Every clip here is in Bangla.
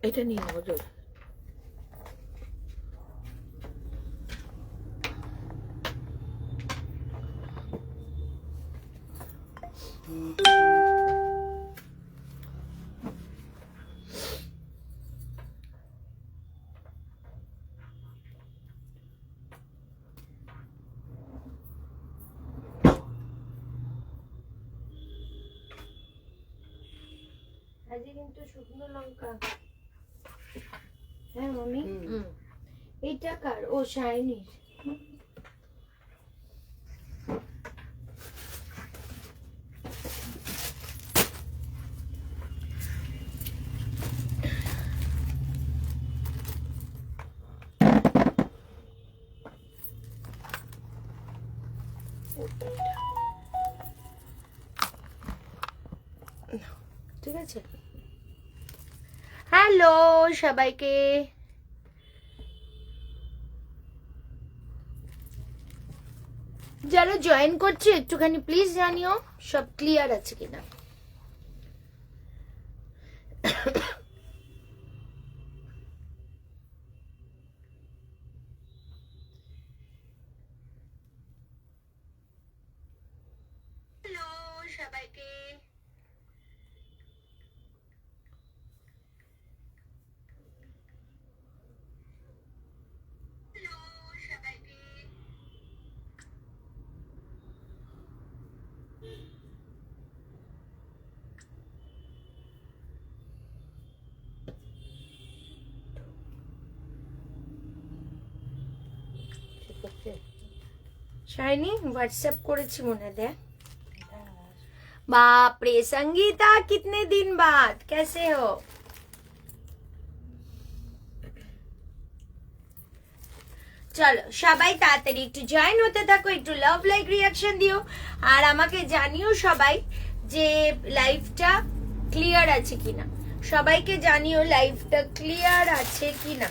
এটা নিয়ে নেবো জল। আজকে কিন্তু শুকনো লঙ্কা। হ্যাঁ মামি, এইটা কার? ও শাইনির। ঠিক আছে। হ্যালো সবাইকে, যারা জয়েন করছে একটুখানি প্লিজ জানিও সব ক্লিয়ার আছে কিনা। হ্যালো সবাইকে, শাইনি হোয়াটসঅ্যাপ করেছি মনে দেখ। बाप रे संगीता, कितने दिन बाद, कैसे हो? চলো সবাই তাড়াতাড়ি একটু জয়েন হতে থাকো, একটু লাভ লাইক রিয়াকশন দিও, আর আমাকে জানিও সবাই যে লাইভটা ক্লিয়ার আছে কিনা। সবাইকে জানিও লাইভটা ক্লিয়ার আছে কিনা।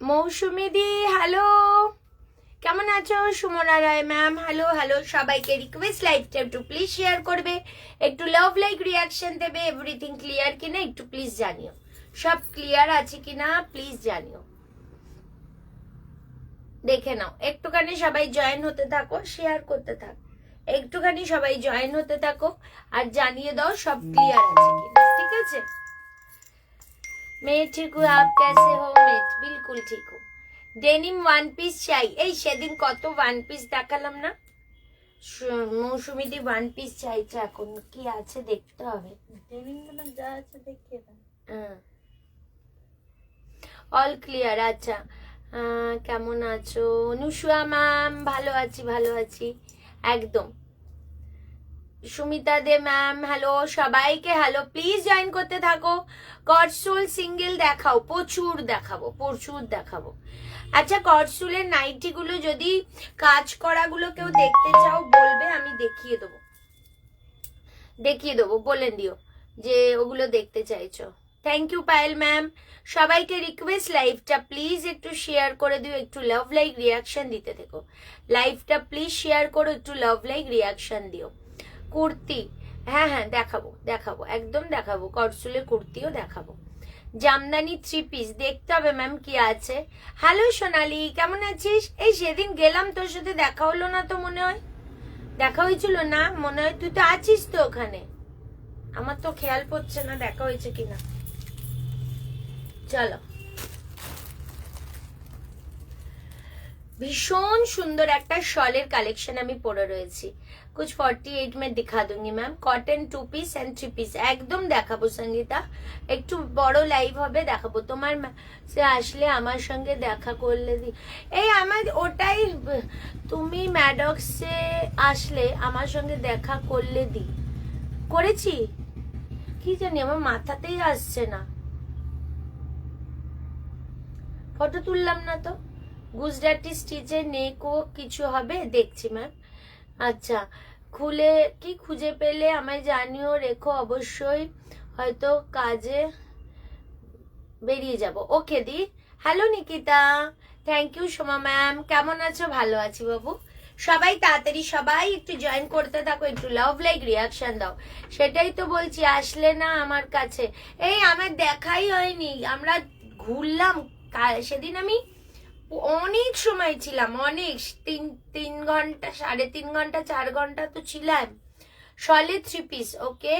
মৌসুমি দি হ্যালো, কেমন আছো? সুমনা রায় ম্যাম হ্যালো হ্যালো। সবাইকে রিকোয়েস্ট লাইভটা একটু প্লিজ শেয়ার করবে, একটু লাভ লাইক রিয়াকশন দেবে। এভরিথিং ক্লিয়ার কিনা একটু প্লিজ জানিও, সব ক্লিয়ার আছে কিনা প্লিজ জানিও, দেখে নাও। একটুখানি সবাই জয়েন হতে থাকো, শেয়ার করতে থাকো, একটুখানি সবাই জয়েন হতে থাকো আর জানিয়ে দাও সব ক্লিয়ার আছে কিনা, ঠিক আছে? मैं ठीक हूँ, आप कैसे हो? मैं बिल्कुल ठीक हूँ। डेनिम ওয়ান পিস চাই, এই সেদিন কত ওয়ান পিস দেখালাম না। মৌসুমি দি ওয়ান পিস চাইছে, এখন কি আছে দেখতে হবে। ডেনিম মানে যা আছে দেখিয়ে দাও। All clear. আচ্ছা, কেমন আছো অনুষা ম্যাম? ভালো আছি ভালো আছি একদম। সুমিতা দে ম্যাম হ্যালো, সবাইকে হ্যালো। প্লিজ জয়েন করতে থাকো। কটসুল সিঙ্গেল দেখাও, প্রচুর দেখাবো প্রচুর দেখাবো। আচ্ছা, কটসুলের নাইটি গুলো যদি কাজ করা গুলো কেউ দেখতে চাও বলবে, আমি দেখিয়ে দেবো, বলে দিও যে ওগুলো দেখতে চাইছো। Thank you Payel ma'am. সবাইকে রিকোয়েস্ট লাইভটা প্লিজ একটু শেয়ার করে দিও, একটু লাভ লাইক রিয়াকশন দিতে থেকো। লাইভটা প্লিজ শেয়ার করো, একটু লাভ লাইক রিয়াকশন দিও। কুর্তি, হ্যাঁ হ্যাঁ দেখাবো দেখাবো, একদম দেখাবো। কটসুলের কুর্তিও দেখাবো। জামদানি 3 পিস দেখতে হবে ম্যাম কি আছে। হ্যালো সোনালি, কেমন আছিস? এই সেদিন গেলাম, তোর সাথে দেখা হলো না তো মনে হয়। দেখা হয়েছিল না মনে হয়, তুই তো আছিস তো ওখানে, আমার তো খেয়াল পড়ছে না দেখা হয়েছে কিনা। চলো, ভীষণ সুন্দর একটা শলের কালেকশন আমি পরে রয়েছি। कुछ 48 में दिखा दूंगी ma'am. Cotton 2 piece and 3 piece একদম দেখাবো সঙ্গীতা, একটু বড় লাইভ হবে দেখাবো। তোমার আসলে আমার সঙ্গে দেখা করলে দি, এই আমার ওটাই, তুমি ম্যাডক্সে আসলে আমার সঙ্গে দেখা করলে দি, করেছি কি জানি, আমার মাথাতেই আসছে না। ফটো তুললাম না তো। গুজরাটি স্টিচে নেকও কিছু হবে দেখছি ম্যাম। আচ্ছা, খুঁজে পেলে আমায় জানিও রেখো, অবশ্যই হয়তো কাজে বেরিয়ে যাব। ওকে দি। Hello Nikita, thank you Soma ma'am. কেমন আছো? ভালো আছি বাবু। সবাই তাড়াতাড়ি সবাই একটু জয়েন করতে থাকো, একটু লাভ লাইক রিয়াকশন দাও। সেটাই তো বলছি, আসলে না আমার কাছে। এই আমার দেখাই হয়নি, আমরা ঘুরলাম সেদিন। আমি অনেক সময় ছিলাম, অনেক 3 ঘন্টা 3.5 ঘন্টা 4 ঘন্টা তো ছিলাম। সলে 3 পিস। ওকে,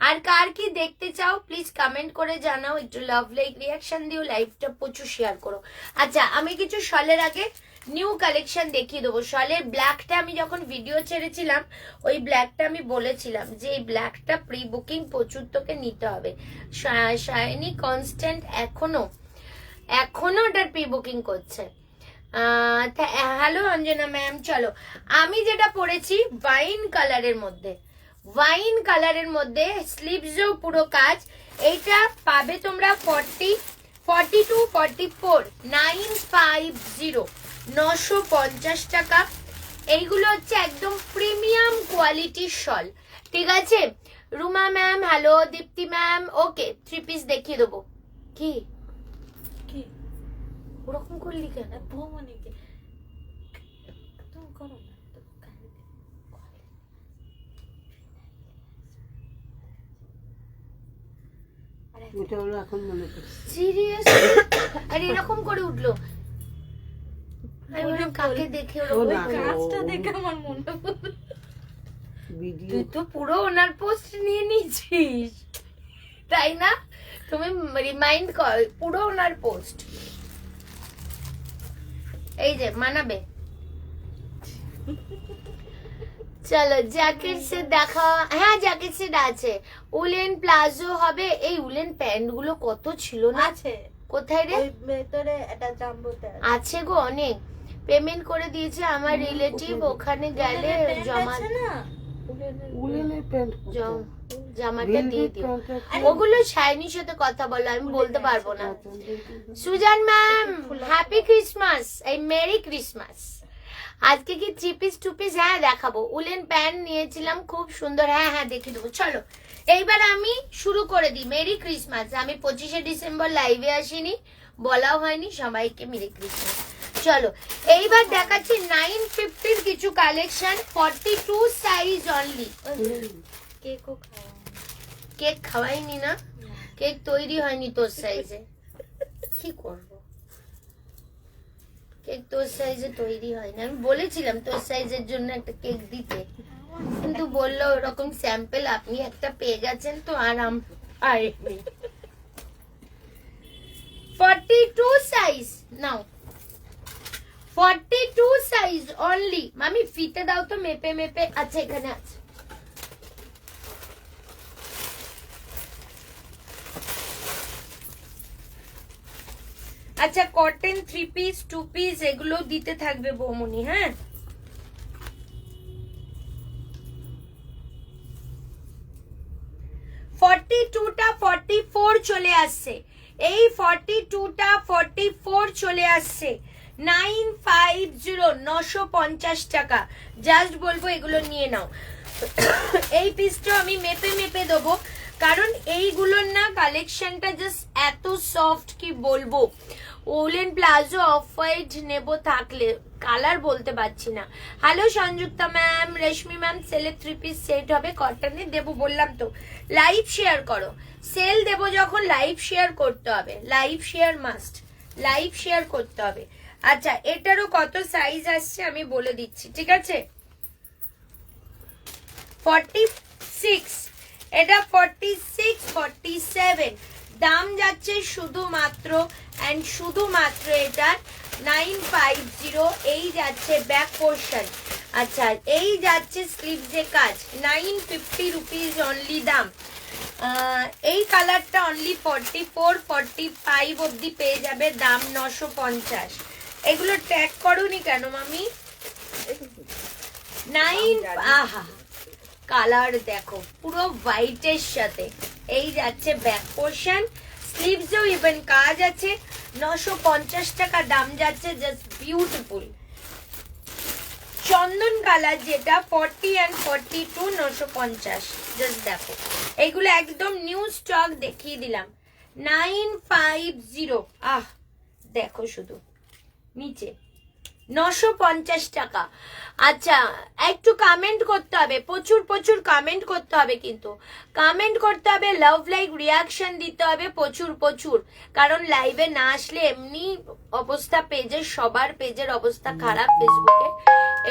আর কার কি দেখতে চাও প্লিজ কমেন্ট করে জানাও, একটু লাভ লাইক রিয়াকশন দিও, লাইভটা প্রচুর শেয়ার করো। আচ্ছা, আমি কিছু শলের আগে নিউ কালেকশন দেখিয়ে দেবো। শলের ব্ল্যাকটা আমি যখন ভিডিও ছেড়েছিলাম, ওই ব্ল্যাকটা আমি বলেছিলাম যে এই ব্ল্যাকটা প্রি বুকিং প্রচুর তোকে নিতে হবে। শাইনি কনস্ট্যান্ট এখনো ওটার প্রি বুকিং করছে। Hello Anjana ma'am. চলো, আমি যেটা পরেছি ওয়াইন কালারের মধ্যে স্লিভসও পুরো কাজ। এইটা পাবে তোমরা 40, 42, 44, 950, 950 টাকা। এইগুলো হচ্ছে একদম প্রিমিয়াম কোয়ালিটির শল, ঠিক আছে? রুমা ম্যাম হ্যালো, দীপ্তি ম্যাম। ওকে, 3 পিস দেখিয়ে দেবো। কি কি ওরকম করলি কেন? বৌমনিকে তুমি করো না তো, এটা হলো এখন মনে করছি। সিরিয়াস? আর এরকম করে উঠলো, আমি বললাম কাকে দেখে ওরকম ও না, করলো? কাজটা দেখে আমার মনে পড়লো। ভিডিও তুই তো পুরো ওনার পোস্ট নিয়ে নিয়েছিস, তাই না? তুমি রিমাইন্ড কর, পুরো ওনার পোস্ট। এই যে মানাবে। চলো জ্যাকেট সেট দেখা। হ্যাঁ, জ্যাকেট সেট আছে। উলেন প্লাজো হবে। এই উলেন প্যান্ট গুলো কত ছিল না? আছে কোথায় রে? ওই ভেতরে একটা জাম্বোতে আছে গো অনেক। পেমেন্ট করে দিয়েছে আমার রিলেটিভ, ওখানে গেলে জমা আছে না। উলেনের প্যান্ট জামাটা দিয়ে দিও। ওগুলো শাইনির সাথে কথা বলো, আমি বলতে পারবো না। সুজান ম্যাম হ্যাপি ক্রিসমাস, এই মেরি ক্রিসমাস। আজকে কি 3 পিস 2 পিস? হ্যাঁ দেখাবো। উলেন প্যান্ট নিয়েছিলাম, খুব সুন্দর। হ্যাঁ দেখিয়ে দেবো। চলো এইবার আমি শুরু করে দিই। Merry Christmas. আমি 25শে ডিসেম্বর লাইভে আসিনি, বলাও হয়নি সবাইকে মেরি ক্রিসমাস। চলো এইবার দেখাচ্ছি 950 কিছু কালেকশন, 42 সাইজ অনলি। কেকও খাওয়া কেক খাওয়াইনি না, কেক তৈরি হয়নি তোর সাইজে। কি করব, কেক তোর সাইজে তৈরি হয় না। আমি বলেছিলাম তোর সাইজের জন্য একটা কেক দিতে, কিন্তু বললো ওরকম স্যাম্পল আপনি একটা পেয়ে গেছেন তো, আর পাইনি। 42 সাইজ নাও, 42 সাইজ অনলি। মামি ফিতে দাও তো মেপে মেপে। আচ্ছা এখানে আছে। আচ্ছা, কটন 3 পিস 2 পিস এগুলো দিতে থাকবে বৌমনি। হ্যাঁ, টা 44 চলে আসছে। এই 42টা 44 চলে আসছে। 950, 950 টাকা। জাস্ট বলবো এগুলো নিয়ে নাও। এই পিসটা আমি মেপে মেপে দেবো, কারণ এইগুলোর না কালেকশনটা জাস্ট এত সফট কি বলবো। উলেন প্লাজো অফ হোয়াইট নেবো, থাকলে কালার বলতে পারছি না। হ্যালো সংযুক্তা ম্যাম, রেশমি ম্যাম। সেলে 3 পিস সেট হবে, কটনে দেবো বললাম তো। লাইভ শেয়ার করো, সেল দেবো যখন লাইভ শেয়ার করতে হবে। Live share must, live share করতে হবে। আচ্ছা, এটারও কত সাইজ আসছে আমি বলে দিচ্ছি, ঠিক আছে? 46, এটা 46, 47। দাম যাচ্ছে শুধুমাত্র এন্ড শুধুমাত্র এটা 950। এই যাচ্ছে ব্যাক পোর্শন। আচ্ছা, এই যাচ্ছে স্লিভসে কাজ। 950 রুপিস অনলি দাম। এই কালারটা অনলি 44, 45 অব্দি পেয়ে যাবে, দাম 950। এগুলো ট্যাগ করোনি কেন মামি? 9। আহা, কালার দেখো পুরো হোয়াইটের সাথে। এই যাচ্ছে ব্যাক পোর্শন, স্লিভসেও ইভেন কাজ আছে, 950 টাকা দাম যাচ্ছে, জাস্ট বিউটিফুল চন্দন কালার, যেটা 40 and 42 950। জাস্ট দেখো, এইগুলো একদম নিউ স্টক দেখিয়ে দিলাম। 950, আহ দেখো শুধু নিচে 950 টাকা। আচ্ছা, একটু কমেন্ট করতে হবে, প্রচুর প্রচুর কমেন্ট করতে হবে, কিন্তু কমেন্ট করতে হবে, লাভ লাইক রিয়াকশন দিতে হবে প্রচুর প্রচুর, কারণ লাইভে না আসলে এমনি অবস্থা পেজের, সবার পেজের অবস্থা খারাপ ফেসবুকে,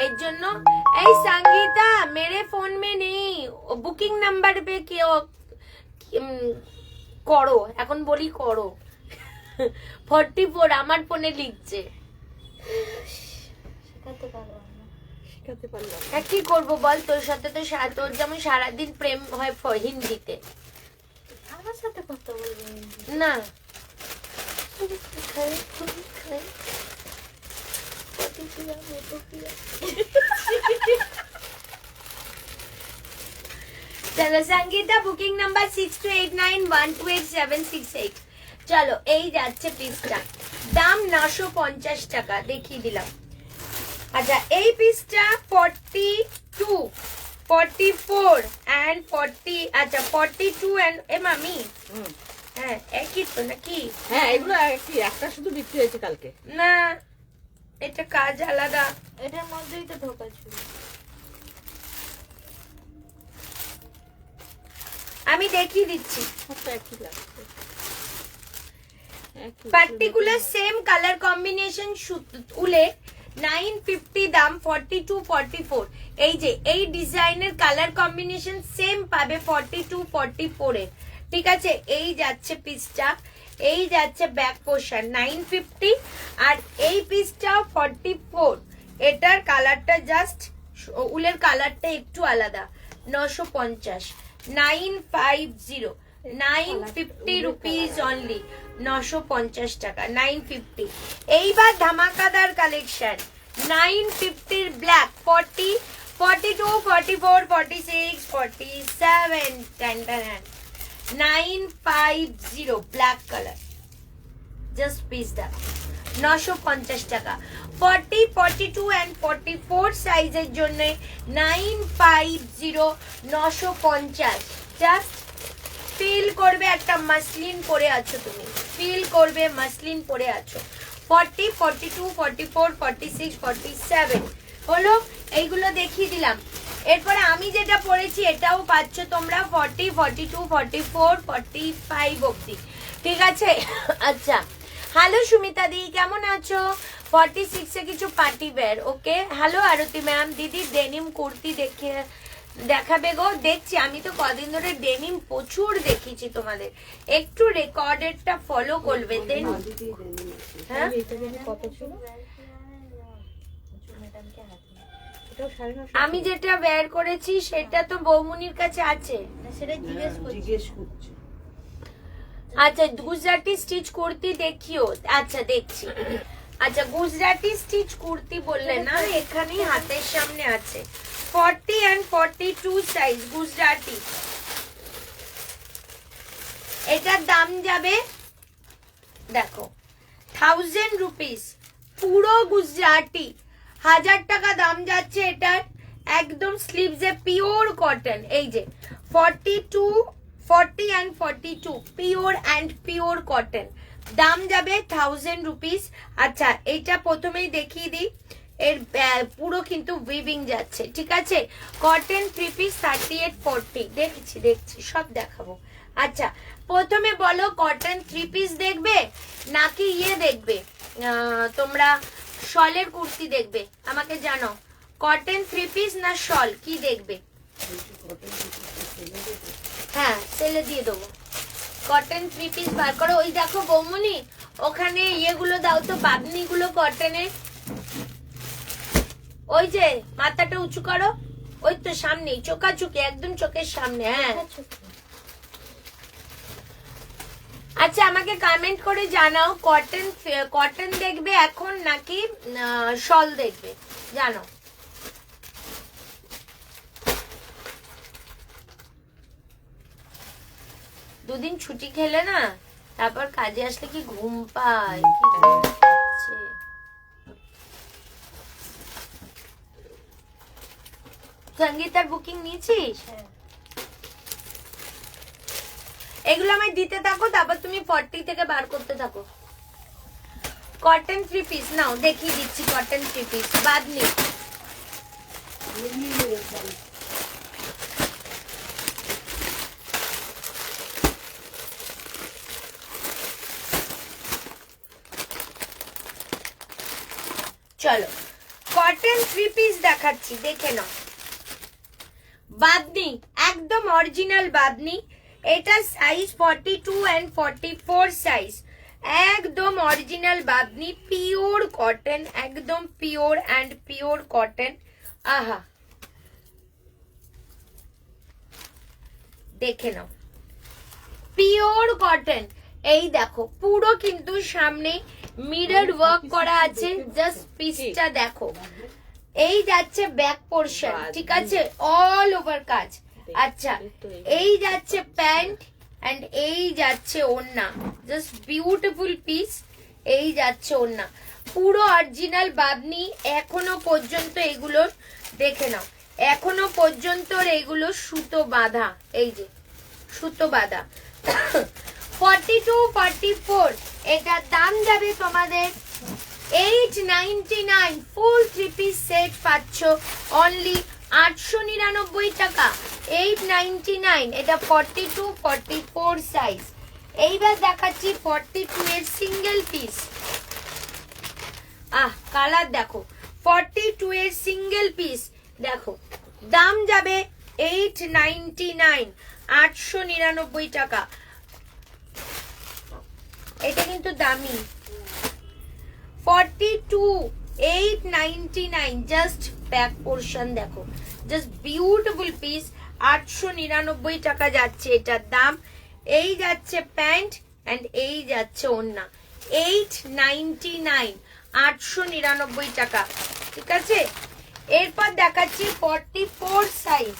এর জন্য। এই সঙ্গীতা মেরে ফোন মে নেই, বুকিং নাম্বার পে কেউ করো, এখন বলি করো। 44 আমার ফোনে লিখছে। শেখাতে পারলাম না। শিখাতে পারলাম হ্যাঁ, কি করবো বল, তোর সাথে তো তোর যেমন সারাদিন প্রেম হয় হিন্দিতে, আমার সাথে কথা বলবি না। চলো সঙ্গীতা, বুকিং নাম্বার 6289128768। চলো, এই যাচ্ছে পিসটা, দাম 950 টাকা, দেখিয়ে দিলাম। আচ্ছা, এই পিসটা 42, 44 and 40, আচ্ছা 42 and এ মামি, হ্যাঁ একই তো নাকি? হ্যাঁ, এগুলো কি একটা শুধু বিক্রি হয়েছে কালকে? না, এটা কাজ আলাদা। এটার মধ্যেই তো ঢোকা ছিল। আমি দেখিয়ে দিচ্ছি, সবটা একই লাগছে, পার্টিকুলার সেম কালার কম্বিনেশন উলে 950 দাম, 42 44। এই যে এই ডিজাইনের কালার কম্বিনেশন সেম পাবে 42 44 এর, ঠিক আছে। এই যাচ্ছে পিসটা, এই যাচ্ছে ব্যাক পোর্শন 950, আর এই পিসটাও 44। এটার কালারটা জাস্ট, উলের কালারটা একটু আলাদা, 950, 950, 950 রুপিস অনলি, 950 টাকা, 950। এইবার ধামাকাদার collection, 950 black, 40 42 44 46 47 950 black colour, just piece দাও, 950 টাকা। 40 42 and 44 সাইজের জন্য 950 950। জাস্ট ফিল করবে একটা মাসলিন পরে আছো তুমি, ফিল করবে মাসলিন পরে আছো। 40 42 44 46 47 হলো, এইগুলো দেখিয়ে দিলাম। এরপরে আমি যেটা পরেছি এটাও পাচ্ছ তোমরা 40 42 44 45 অবধি, ঠিক আছে। আচ্ছা, হ্যালো সুমিতা দি, কেমন আছো? 46 এ কিছু পার্টি ওয়্যার, ওকে। হ্যালো আরতি ম্যাম, দিদি ডেনিম কুর্তি দেখাবে গো? দেখছি, আমি তো কদিন ধরে ডেনিম প্রচুর দেখিছি তোমাদের, একটু রেকর্ডেডটা ফলো করবে দেন। হ্যাঁ, কত ছিল? আমি যেটা বের করেছি সেটা তো বৌমনির কাছে আছে, সেটা জিজ্ঞেস করছি। আচ্ছা, গুজরাটি স্টিচ কুর্তি দেখিও, আচ্ছা দেখছি। আচ্ছা, গুজরাটি স্টিচ কুর্তি বললে না, এখানেই হাতের সামনে আছে, 40 and 42 সাইজ গুজরাটি। এটার দাম যাবে দেখো 1000 রুপিস, পুরো গুজরাটি 1000 টাকা দাম যাচ্ছে এটার, একদম স্লিভসে পিওর কটন। এই যে 42 40 and 42 pure and pure cotton, দাম যাবে 1000 রুপিস। আচ্ছা, এটা প্রথমেই দেখিয়ে দিই, এর পুরো কিন্তু উইভিং যাচ্ছে, ঠিক আছে। কটন 3 পিস 38 40, দেখছি সব দেখাবো। আচ্ছা, প্রথমে বলো কটন 3 পিস দেখবে নাকি ইয়ে দেখবে, তোমরা শলের কুর্তি দেখবে? আমাকে জানো, কটন 3 পিস না শল, কি দেখবে? হ্যাঁ, সেলে দিয়ে দেবো। কটন 3 পিস বার করো। ওই দেখো বৌমনি, ওখানে ইয়েগুলো দাও তো, বাদনিগুলো কটনের, ওই যে মাথাটা উঁচু করো, ওই তো সামনেই, চোখাচুকি একদম চোখের সামনে। হ্যাঁ, আচ্ছা, আমাকে কমেন্ট করে জানাও কটন দেখবে এখন নাকি শল দেখবে, জানো। দুদিন ছুটি খেলে না তারপর কাজে আসলে কি ঘুম পায়, কি ঘুম পাচ্ছে। সঙ্গীতার বুকিং নিয়েছিস? হ্যাঁ। এগুলো আমায় দিতে থাকো, তারপর তুমি 40 থেকে বার করতে থাকো। কটন 3 পিস নাও, দেখিয়ে দিচ্ছি কটন 3 পিস বাদনি। চলো কটন 3 পিস দেখাচ্ছি, দেখে নাও। বাদনি, একদম অরিজিনাল বাদনি। এটা সাইজ 42 এন্ড 44 সাইজ, একদম অরিজিনাল বাদনি, পিওর কটন, একদম পিওর এন্ড পিওর কটন। আহা, দেখে নাও, পিওর কটন। এই দেখো পুরো কিন্তু সামনে মিরর ওয়ার্ক করা আছে, জাস্ট পিসটা দেখো। এই যাচ্ছে ব্যাক পোর্শন, ঠিক আছে, অল ওভার কাজ। আচ্ছা, এই যাচ্ছে প্যান্ট এন্ড এই যাচ্ছে ওড়না, জাস্ট বিউটিফুল পিস। এই যাচ্ছে ওড়না, পুরো অরিজিনাল বাদনি। এখনো পর্যন্ত এগুলো দেখে নাও, এখনো পর্যন্ত এগুলো সুতো বাঁধা, এই যে সুতো বাঁধা। 42 44 এটার দাম যাবে তোমাদের 899। ফুল 3 পিস সেট পাচ্ছ অনলি 899 টাকা, 899। এটা 42 44 সাইজ। এইবার দেখাচ্ছি 42 এর সিঙ্গেল পিস। কালার দেখো, 42 এর সিঙ্গেল পিস দেখো, দাম যাবে 899, 899 টাকা। এটা কিন্তু দামি। 42 899, জাস্ট ব্যাক পোর্শন দেখো, জাস্ট বিউটিফুল পিস। 899 টাকা যাচ্ছে এটার দাম। এই যাচ্ছে প্যান্ট এন্ড এই যাচ্ছে ওড়না, 899, 899 টাকা, ঠিক আছে। এরপর দেখাচ্ছি 44 সাইজ,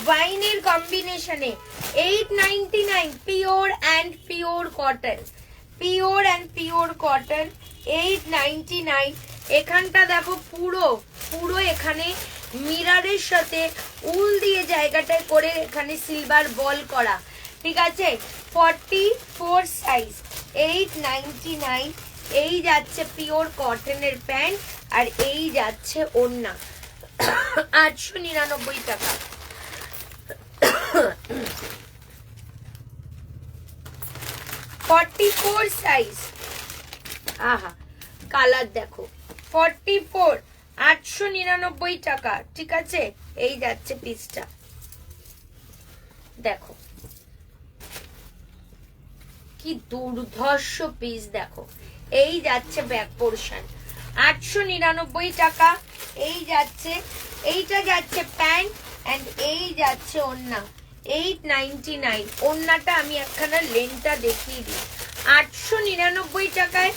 ওয়াইনের কম্বিনেশনে, 899, pure and pure cotton, pure and pure cotton, 899। এখানটা দেখো পুরো পুরো এখানে মিররের সাথে উল দিয়ে জায়গাটায় করে এখানে সিলভার বল করা, ঠিক আছে। 44 সাইজ, 899। এই যাচ্ছে পিওর কটনের প্যান্ট আর এই যাচ্ছে ওড়না, 899 টাকা। 44 সাইজ, আহা কালার দেখো, 44 899 টাকা, ঠিক আছে। এই যাচ্ছে পিসটা দেখো, কি দুর্ধর্ষ পিস দেখো। এই যাচ্ছে ব্যাক পোর্শন, 899 টাকা। এই যাচ্ছে, এইটা যাচ্ছে প্যান্ট এন্ড এই যাচ্ছে ওড়না, 899। ওড়নাটা আমি একখানা লেনটা দেখিয়ে দিই, 899 টাকায়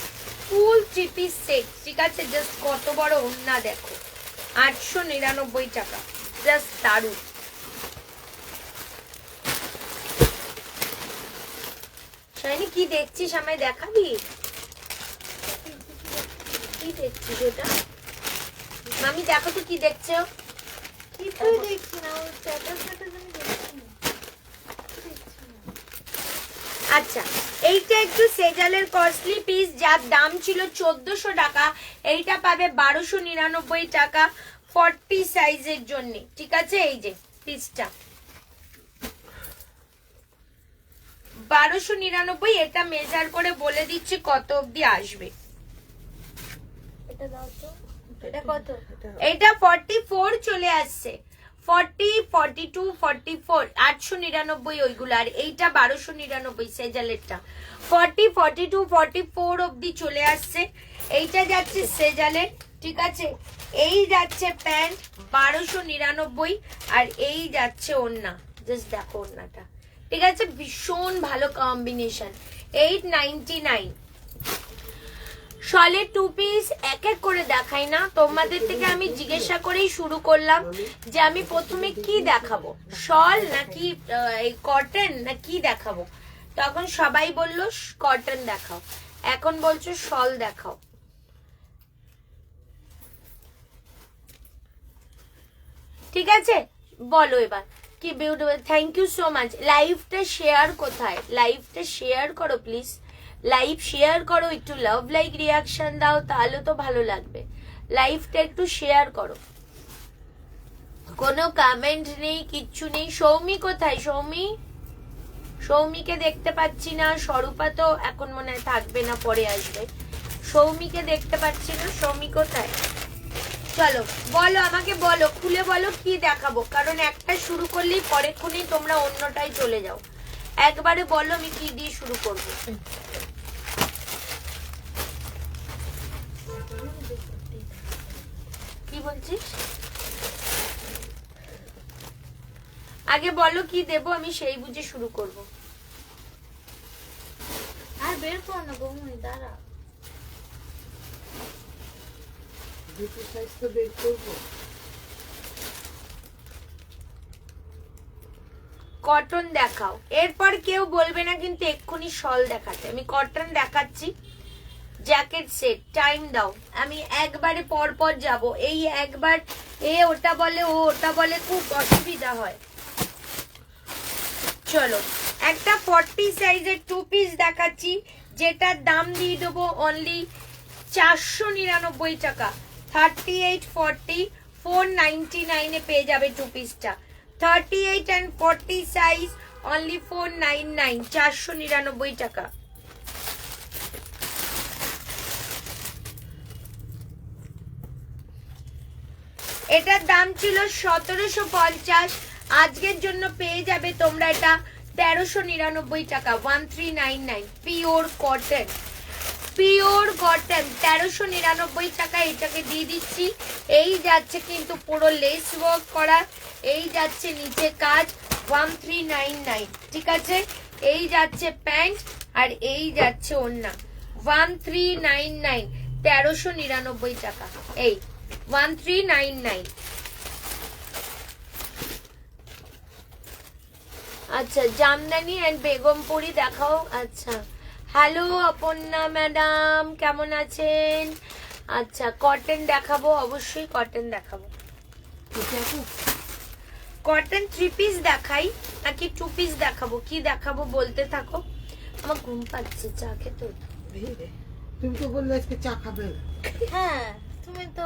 ফুল 3 পিস সেট, ঠিক আছে। জাস্ট কত বড় ওড়না দেখো, 899 টাকা, জাস্ট দারুণ। শাইনি কি দেখছিস, আমায় দেখাবি? কি দেখছিস ওটা? মামি দেখো তো কি দেখছো। কিছুই দেখছি না, ওর স্ট্যাটাস আমি দেখছি না। আচ্ছা, এইটা একটু সেজালের কস্টলি পিস, যার দাম ছিল 1400 টাকা, এইটা পাবে 1299 টাকা 40 সাইজের জন্য, ঠিক আছে। এই যে পিসটা 1299, এটা মেজার করে বলে দিচ্ছি কত অবধি আসবে। এটা দাও তো, এটা কত? এটা 44 চলে আসছে, 40 42 44 899 ওইগুলো, আর এইটা 1299 সেজালেরটা। 40 42 44 অবধি চলে আসছে। এইটা যাচ্ছে সেজালের, ঠিক আছে। এই যাচ্ছে প্যান্ট 1299 আর এই যাচ্ছে ওড়না, জাস্ট দেখো ওড়নাটা, ঠিক আছে। ভীষণ ভালো কম্বিনেশন, 899। শলের 2 পিস এক এক করে দেখাই না, তোমাদের থেকে আমি জিজ্ঞাসা করেই শুরু করলাম যে আমি প্রথমে কি দেখাবো, শল নাকি এই কটন না কি দেখাবো, তখন সবাই বললো কটন দেখাও, এখন বলছো শল দেখাও। ঠিক আছে, বলো এবার কি beautiful. Thank you so much. লাইভটা শেয়ার কোথায়? লাইভটা শেয়ার করো প্লিজ, লাইভ শেয়ার করো, একটু লাভ লাইক রিয়াকশন দাও, তাহলে তো ভালো লাগবে। লাইভটা একটু শেয়ার করো। কোনো কমেন্ট নেই, কিচ্ছু নেই। সৌমি কোথায়? সৌমি, সৌমিকে দেখতে পাচ্ছি না। স্বরূপা তো এখন মনে হয় থাকবে না, পরে আসবে। সৌমিকে দেখতে পাচ্ছি না। সৌমি কোথায়? চলো বলো, আমাকে বলো, খুলে বলো কি দেখাবো, কারণ একটা শুরু করলেই পরেক্ষণেই তোমরা অন্যটাই চলে যাও। একবারে বলো আমি কি দিয়ে শুরু করব। কি বলছিস? আগে বলো কি দেবো, আমি সেই বুঝে শুরু করব। আর বের কর না বৌমনি, দাঁড়া। দুটো সাইজ তো বের করবো। কটন দেখাও, এরপর কেউ বলবে না কিন্তু এক্ষুনি শল দেখাতে। আমি কটন দেখাচ্ছি, জ্যাকেট সেট। টাইম দাও, আমি একবারে পর পর যাব। এই একবার ওটা বলে, ও ওটা বলে, খুব অসুবিধা হয়। চলো একটা 40 সাইজের 2 পিস দেখাচ্ছি, যেটার দাম দিয়ে দেবো অনলি 499 টাকা। 38, 40, 499 এ পেয়ে যাবে 2 পিসটা। 38 and 40 সাইজ অনলি 499, 499 টাকা। এটার দাম ছিল 1750, আজকের জন্য পেয়ে যাবে তোমরা এটা 1399 টাকা। 1399, পিওর কটন, পিওর কটন 1399 টাকা এটাকে দিয়ে দিচ্ছি। এই যাচ্ছে কিন্তু পুরো লেস ওয়ার্ক করা, এই যাচ্ছে নিচে কাজ। 1399, ঠিক আছে। এই যাচ্ছে প্যান্ট আর এই যাচ্ছে ওড়না। 1399, 1399 টাকা। এই 1399। আচ্ছা জামদানি এন্ড বেগমপুরি দেখাও। আচ্ছা হ্যালো অপর্ণা ম্যাডাম, কেমন আছেন? আচ্ছা কটন দেখাবো, অবশ্যই কটন দেখাবো। কটন 3 পিস দেখাই নাকি 2 পিস দেখাবো? কি দেখাবো বলতে থাকো, আমার ঘুম পাচ্ছে, চা খেতে। তুমি তো বললে আজকে চা খাবে না। হ্যাঁ তুমি তো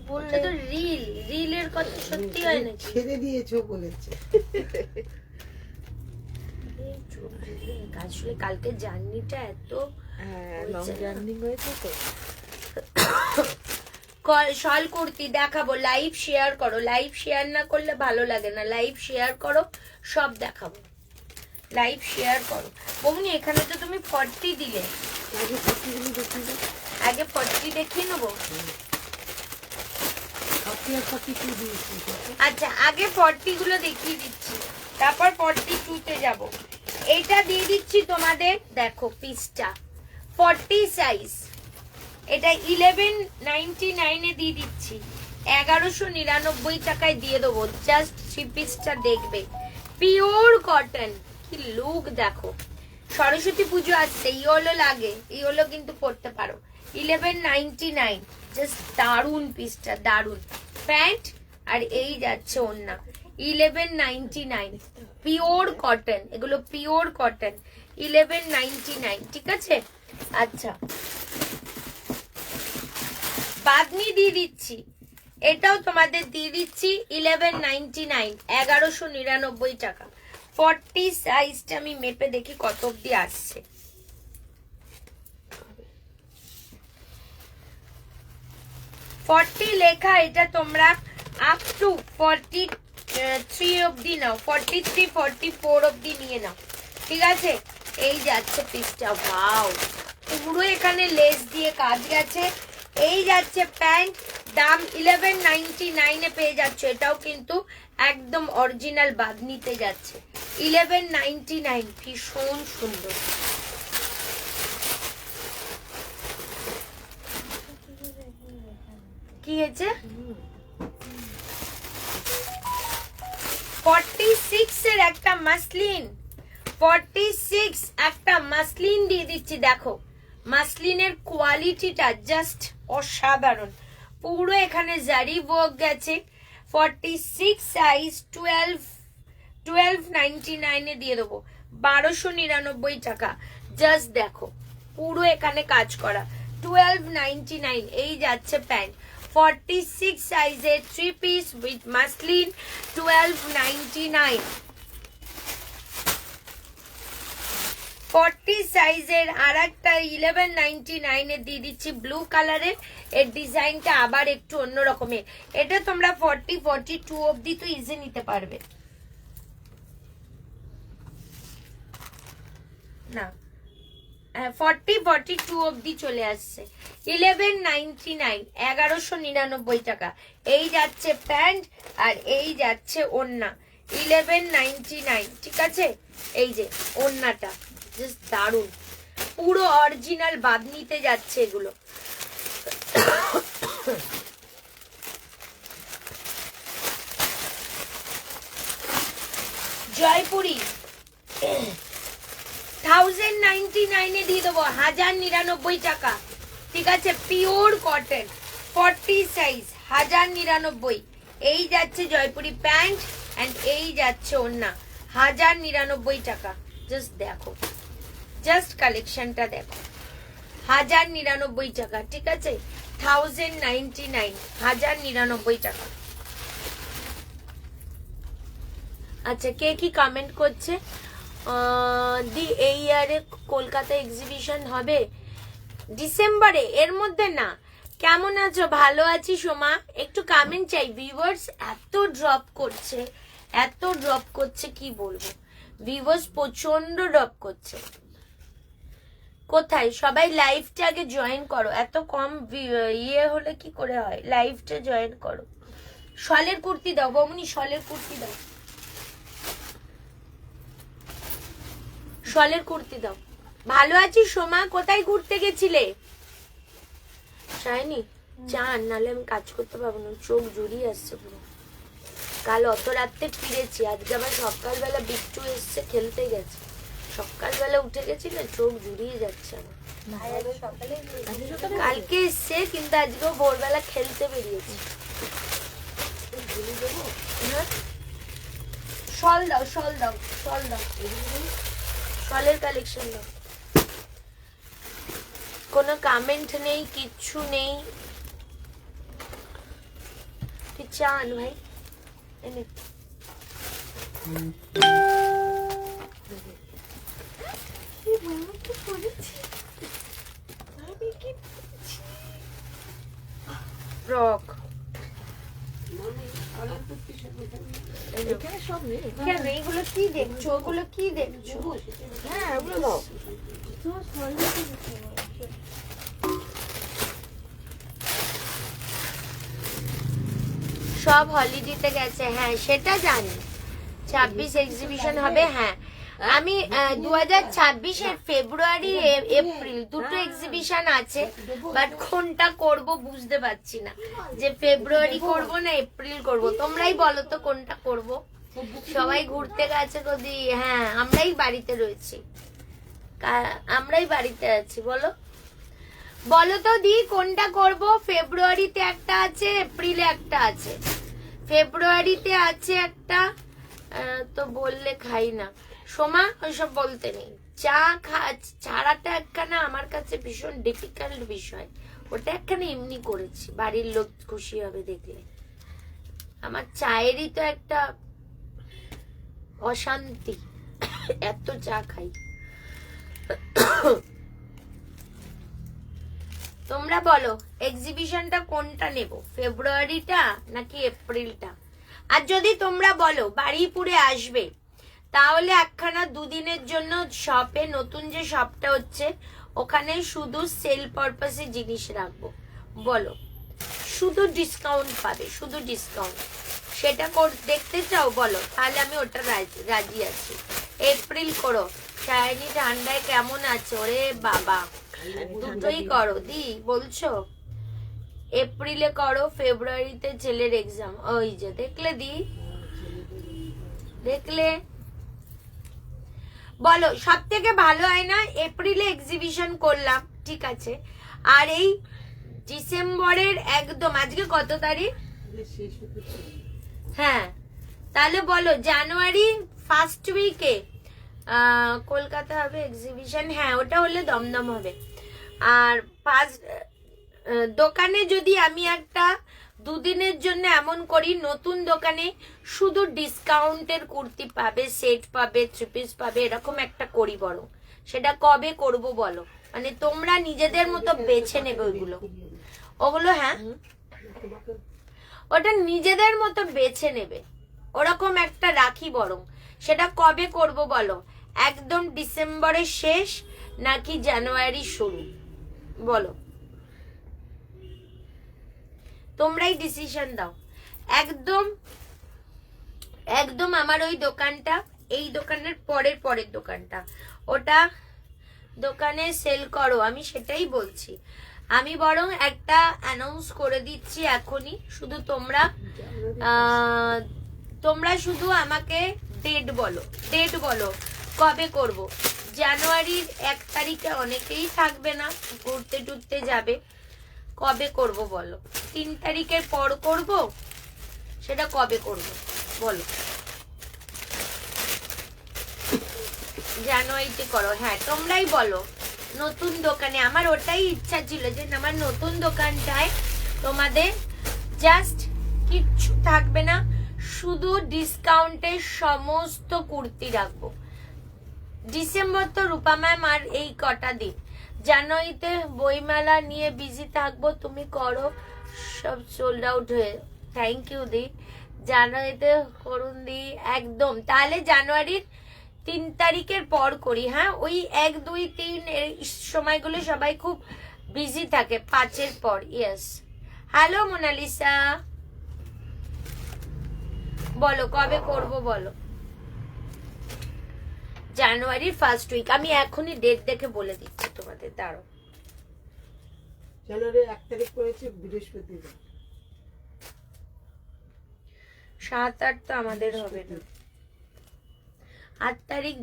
বললে। ওটা তো রিলের কথা সত্যি হয় নাকি? ছেড়ে দিয়েছো বলেছে। আসলে কালকে জার্নিটা এত লং জার্নি হয়েছে তো। শল কুর্তি দেখাবো, লাইভ শেয়ার করো। লাইভ শেয়ার না করলে ভালো লাগে না, লাইভ শেয়ার করো, সব দেখাবো। লাইভ শেয়ার করো। বৌনি এখানে তো তুমি 40 দিলে, আগে 40 দেখিয়ে নেবো। আচ্ছা আগে 40 গুলো দেখিয়ে দিচ্ছি, তারপর 42 তে যাবো। এইটা দিয়ে দিচ্ছি তোমাদের, দেখো পিসটা 40 সাইজ, এটা 1199 এ দিয়ে দিচ্ছি। 1199 টাকায় দিয়ে দেবো। জাস্ট 3 পিসটা দেখবে, পিওর কটন। কি লুক দেখো, সরস্বতী পুজো আসছে, ইয়েলো লাগে, ইয়েলো কিন্তু পড়তে পারো। 1199, জাস্ট দারুন পিসটা, দারুন। প্যান্ট আর এই যাচ্ছে ওড়না। 1199, পিওর কটন, এগুলো পিওর কটন। 1199, ঠিক আছে। আচ্ছা বাদনি দিয়ে দিচ্ছি, এটাও তোমাদের দিয়ে দিচ্ছি 1199, 1199 টাকা। 40 সাইজটা আমি মেপে দেখি কত অব্দি আসছে। 40 লেখা, এটা তোমরা আপ টু 43 অব্দি নাও, 43, 44 অব্দি নিয়ে নাও, ঠিক আছে। এই যাচ্ছে পিসটা, ওয়াও, পুরো এখানে লেস দিয়ে কাজ গেছে। এই যাচ্ছে প্যান্ট, দাম 1199 এ পেয়ে যাচ্ছ। এটাও কিন্তু একদম অরিজিনাল বাদনিতে যাচ্ছে। 1199, ভীষণ সুন্দর। কি হয়েছে? 46 এর একটা মাসলিন, 46 একটা মাসলিন দিয়ে দিচ্ছি, দেখো মাসলিনের কোয়ালিটিটা জাস্ট অসাধারণ, পুরো এখানে জারি ওয়ার্ক গেছে। 46 সাইজ 1299 এ দিয়ে দেবো 1299 টাকা। জাস্ট দেখো পুরো এখানে কাজ করা 1299। এই যাচ্ছে প্যান্ট 46 সাইজের 3 পিস উইথ মাসলিন 1299। 40 সাইজের আর একটা 1199 এ দিয়ে দিচ্ছি ব্লু কালারের। এর ডিজাইনটা আবার একটু অন্য রকমের। এটা তোমরা 40 42 অবধি তো ইজি নিতে পারবে না, 40 42 অবধি চলে আসছে। 1199 1199 টাকা। এই যাচ্ছে প্যান্ট আর এই যাচ্ছে ওড়না 1199, ঠিক আছে। এই যে ওড়নাটা জাস্ট দারুন, পুরো অরিজিনাল বাঁধনিতে যাচ্ছে এগুলো। জয়পুরি 1099 এ দিয়ে দেবো 1099 টাকা, ঠিক আছে। Pure cotton 40 size 1099। এই যাচ্ছে জয়পুরি প্যান্ট এন্ড এই যাচ্ছে ওড়না 1099 টাকা। জাস্ট দেখো, জাস্ট কালেকশনটা দেখো 1099 টাকা, ঠিক আছে। 1099 1099 টাকা। আচ্ছা কে কি কমেন্ট করছে? দি এই ইয়ারে কলকাতা এক্সিবিশন হবে ডিসেম্বরে, এর মধ্যে না। কেমন আছো? ভালো আছি সোমা। একটু কমেন্ট চাই, ভিউয়ার্স এত ড্রপ করছে, এত ড্রপ করছে কি বলবো, ভিউয়ার্স প্রচন্ড ড্রপ করছে। কোথায় সবাই? লাইভটা আগে জয়েন করো, এত কম ইয়ে হলে কি করে হয়? লাইভটা জয়েন করো। শলের কুর্তি দাও বমনি, শলের কুর্তি দাও, শলের কুর্তি দাও। ভালো আছি সোমা। কোথায় ঘুরতে গেছিলে? শাইনি চান, নাহলে আমি কাজ করতে পারবো না, চোখ জুড়িয়ে আসছে পুরো। কাল অত রাত্রে ফিরেছি, আজকে আবার সকালবেলা বিট্টু এসছে, খেলতে গেছে। সকালবেলা উঠে গেছি না, চোখ জুড়িয়ে যাচ্ছে আমার। কালকে এসছে কিন্তু আজকেও ভোরবেলা খেলতে বেরিয়েছি। শল দাও, শল দাও, শল দাও, শলের কালেকশন দাও। কোনো কমেন্ট নেই, কিচ্ছু নেই। তুই চান ভাই এনে ফ্রক কেন? এইগুলো কি দেখছো? ওগুলো কি দেখছো? হ্যাঁ ওগুলো দাও। সব হলিডেতে গেছে, হ্যাঁ সেটা জানি। 26 এক্সিবিশন হবে, হ্যাঁ। আমি 2026-এর ফেব্রুয়ারি এপ্রিল দুটো এক্সিবিশন আছে, বাট কোনটা করব বুঝতে পারছি না, যে ফেব্রুয়ারি করব না এপ্রিল করব। তোমরাই বলো তো কোনটা করব। সবাই ঘুরতে গেছে কদি, হ্যাঁ আমরাই বাড়িতে রয়েছি, আমরাই বাড়িতে আছি। বলো বলো তো দি কোনটা করব। ফেব্রুয়ারিতে একটা আছে, এপ্রিলে একটা আছে। ফেব্রুয়ারিতে আছে একটা, তো বললে খাই না সোমা, ওইসব বলতে নেই। চা ছাড়াটা একখানা আমার কাছে ভীষণ ডিফিকাল্ট বিষয়। ওটা একখানা এমনি করেছি, বাড়ির লোক খুশি হবে দেখলে। আমার চায়েরই তো একটা অশান্তি, এত চা খাই। তোমরা বলো এক্সিবিশনটা কোনটা নেব, ফেব্রুয়ারিটা নাকি এপ্রিলটা? আর যদি তোমরা বলো বারুইপুরে আসবে, তাহলে একখানা দুদিনের জন্য শপে, নতুন যে শপটা হচ্ছে ওখানে শুধু সেল পারপাসে জিনিস রাখবো। বলো, শুধু ডিসকাউন্ট পাবে, শুধু ডিসকাউন্ট। সেটা দেখতে চাও বলো, তাহলে আমি ওটা রাজি আছি। এপ্রিল করো। শাইনি ঠান্ডায় কেমন আছে? ওরে বাবা, দুটোই করো দি বলছো। এপ্রিলে করো, ফেব্রুয়ারিতে ছেলের এক্সাম। ওই যে দেখলে দি, দেখলে। বলো সব থেকে ভালো হয় না এপ্রিলে এক্সিবিশন করলাম, ঠিক আছে, আর এই ডিসেম্বরের একদম আজকে কত তারিখ, শেষ হতে চলছে। হ্যাঁ তাহলে বলো জানুয়ারি ফার্স্ট উইকে কলকাতা হবে এক্সিবিশন, হ্যাঁ ওটা হলে দমদম হবে। আর দোকানে যদি আমি একটা দুদিনের জন্য এমন করি, নতুন দোকানে শুধু ডিসকাউন্টের কুর্তি পাবে, সেট পাবে, থ্রি পিস পাবে, এরকম একটা করি বরং। সেটা কবে করব বলো, মানে তোমরা নিজেদের মতো বেছে নেবে ওগুলো, হ্যাঁ ওটা নিজেদের মতো বেছে নেবে, ওরকম একটা রাখি বরং। সেটা কবে করব বলো, একদম ডিসেম্বরের শেষ নাকি জানুয়ারি শুরু বলো, তোমরাই ডিসিশন দাও। একদম একদম আমার ওই দোকানটা, এই দোকানের পরের দোকানটা, ওটা দোকানে সেল করো, আমি সেটাই বলছি। আমি বরং একটা অ্যানাউন্স করে দিচ্ছি এখনই, শুধু তোমরা শুধু আমাকে ডেট বলো কবে করব। জানুয়ারির 1 তারিখে অনেকেই থাকবে না, ঘুরতে টুরতে যাবে, কবে করব বলো। 3 তারিখের পর করব, সেটা কবে করব বলো। জানুয়ারিতে করো, হ্যাঁ তোমরাই বলো। নতুন দোকানে আমার ওটাই ইচ্ছা ছিল যে আমার নতুন দোকানটায় তোমাদের জাস্ট কিচ্ছু থাকবে না, শুধু ডিসকাউন্টের সমস্ত কুর্তি রাখবো। ডিসেম্বর তো রূপা ম্যাম আর এই কটা দিন, জানুয়ারিতে বইমেলা নিয়ে বিজি থাকবো, তুমি করো, সব সোল্ড আউট হয়ে। থ্যাংক ইউ দি। জানুয়ারিতে করুন দি একদম, তাহলে জানুয়ারির 3 তারিখের পর করি, হ্যাঁ ওই 1, 2, 3 এই সময়গুলো সবাই খুব বিজি থাকে, 5-এর পর। ইয়েস, হ্যালো মোনালিসা, বলো কবে করব বলো। জানুয়ারির ফার্স্ট উইক, আমি এখনই ডেট দেখে বলে দিচ্ছি তোমাদের, দাঁড়ো। জানুয়ারি 1 তারিখ পড়েছে বৃহস্পতিবার, 7-8 তো আমাদের হবে না। 8 তারিখ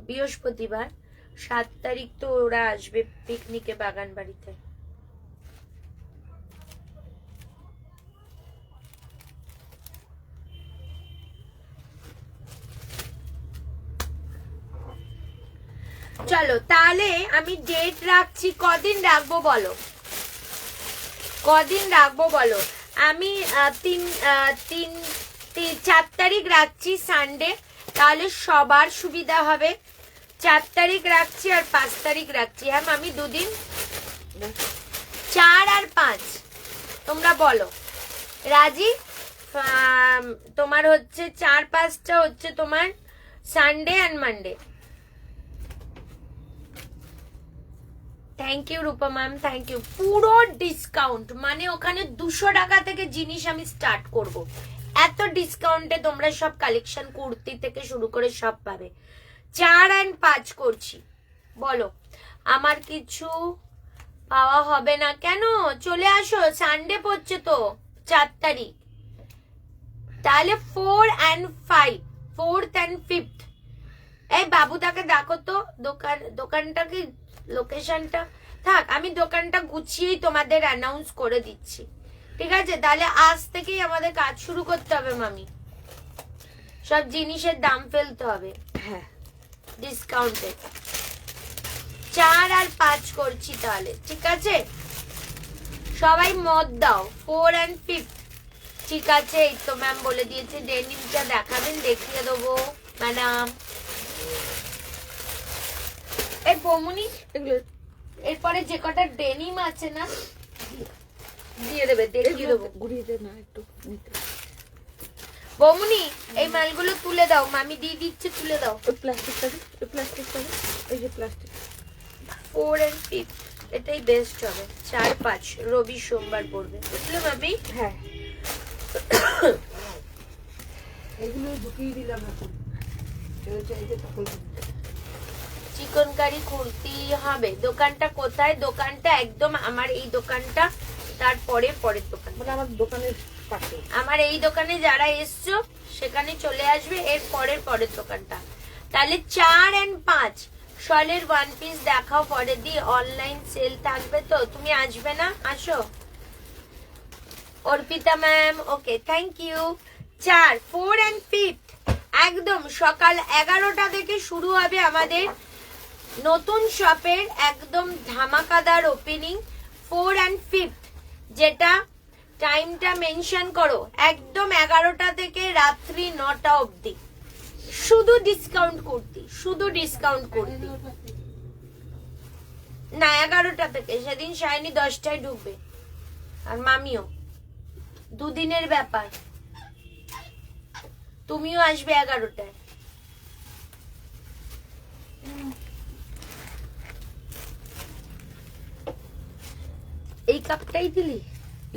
বৃহস্পতিবার, 7 তারিখ তো ওরা আসবে পিকনিকে বাগান বাড়িতে। চলো তাহলে আমি ডেট রাখছি, কদিন রাখবো বলো, কদিন রাখবো বলো। আমি 4 তারিখ রাখছি সানডে, তাহলে সবার সুবিধা হবে। 4 তারিখ রাখছি আর 5 তারিখ রাখছি, হ্যাঁ আমি 2 দিন, 4 আর 5 তোমরা বলো রাজি। তোমার হচ্ছে 4-5টা হচ্ছে তোমার Sunday and Monday. Thank you Rupa ma'am, thank you. পুরো ডিসকাউন্ট, মানে ওখানে 200 টাকা থেকে জিনিস আমি স্টার্ট করব। এত ডিসকাউন্টে তোমরা সব কালেকশন কুর্তি থেকে শুরু করে সব পাবে। 4 আর 5 করছি, বলো আমার কিছু পাওয়া হবে না কেন? চলে আসো, সানডে পড়ছে তো 4 তারিখ, তাহলে 4 and 5, 4th and 5th। এই বাবুদাকে দেখো তো, দোকানটা কি লোকেশনটা থাক, আমি দোকানটা গুছিয়েই তোমাদের অ্যানাউন্স করে দিচ্ছি, ঠিক আছে? তাহলে আজ থেকেই আমাদের কাজ শুরু করতে হবে মামি, সব জিনিসের দাম ফেলতে হবে, হ্যাঁ ডিসকাউন্টে। 4 আর 5 করছি তাহলে, ঠিক আছে? সবাই মত দাও, 4 and 5, ঠিক আছে? এই তো ম্যাম বলে দিয়েছে ডেনিমটা দেখাবেন, দেখিয়ে দেবো ম্যাডাম। এই বমুনি এগুলো এরপরে যে কটা ডেনিম আছে না দিয়ে দেবে, দেখিয়ে দেবো, ঘুরিয়ে দে না একটু নিতে। বমুনি এই মালগুলো তুলে দাও, মামি দিয়ে দিচ্ছে, তুলে দাও। ওই প্লাস্টিকটা দে, ওই প্লাস্টিকটা দে, এই যে প্লাস্টিক। 4 and 5 এটাই বেস্ট হবে। 4-5 রবি সোমবার পড়বে, বুঝলে মামি? হ্যাঁ, এগুলো ঢুকিয়ে দিলাম এখন, চাইতে তখন চিকন কারি কুর্তি হবে। দোকানটা কোথায়? দোকানটা একদম আমার এই দোকানটা, তারপরে পরের দোকান, মানে আমার দোকানের পাশে। আমার এই দোকানে যারা এসছো সেখানে চলে আসবে, এর পরের দোকানটা। তাহলে 4 and 5 শলের ওয়ান পিস দেখাও পরে দি। অনলাইন সেল থাকবে তো, তুমি আসবে না? আসো Arpita ma'am, okay thank you. 4, 4 and 5 একদম সকাল 11টা থেকে শুরু হবে আমাদের নতুন শপের একদম ধামাকাদার ওপেনিং। 4 and 5 যেটা টাইমটা মেনশন করো, একদম 11টা থেকে রাত্রি 9টা অবধি। শুধু ডিসকাউন্ট কুর্তি, শুধু ডিসকাউন্ট কুর্তি। না 11টা থেকে, সেদিন শাইনি 10টায় ঢুকবে আর মামিও, দুদিনের ব্যাপার। তুমিও আসবে 11টায়। এই কাপটাই দিলি,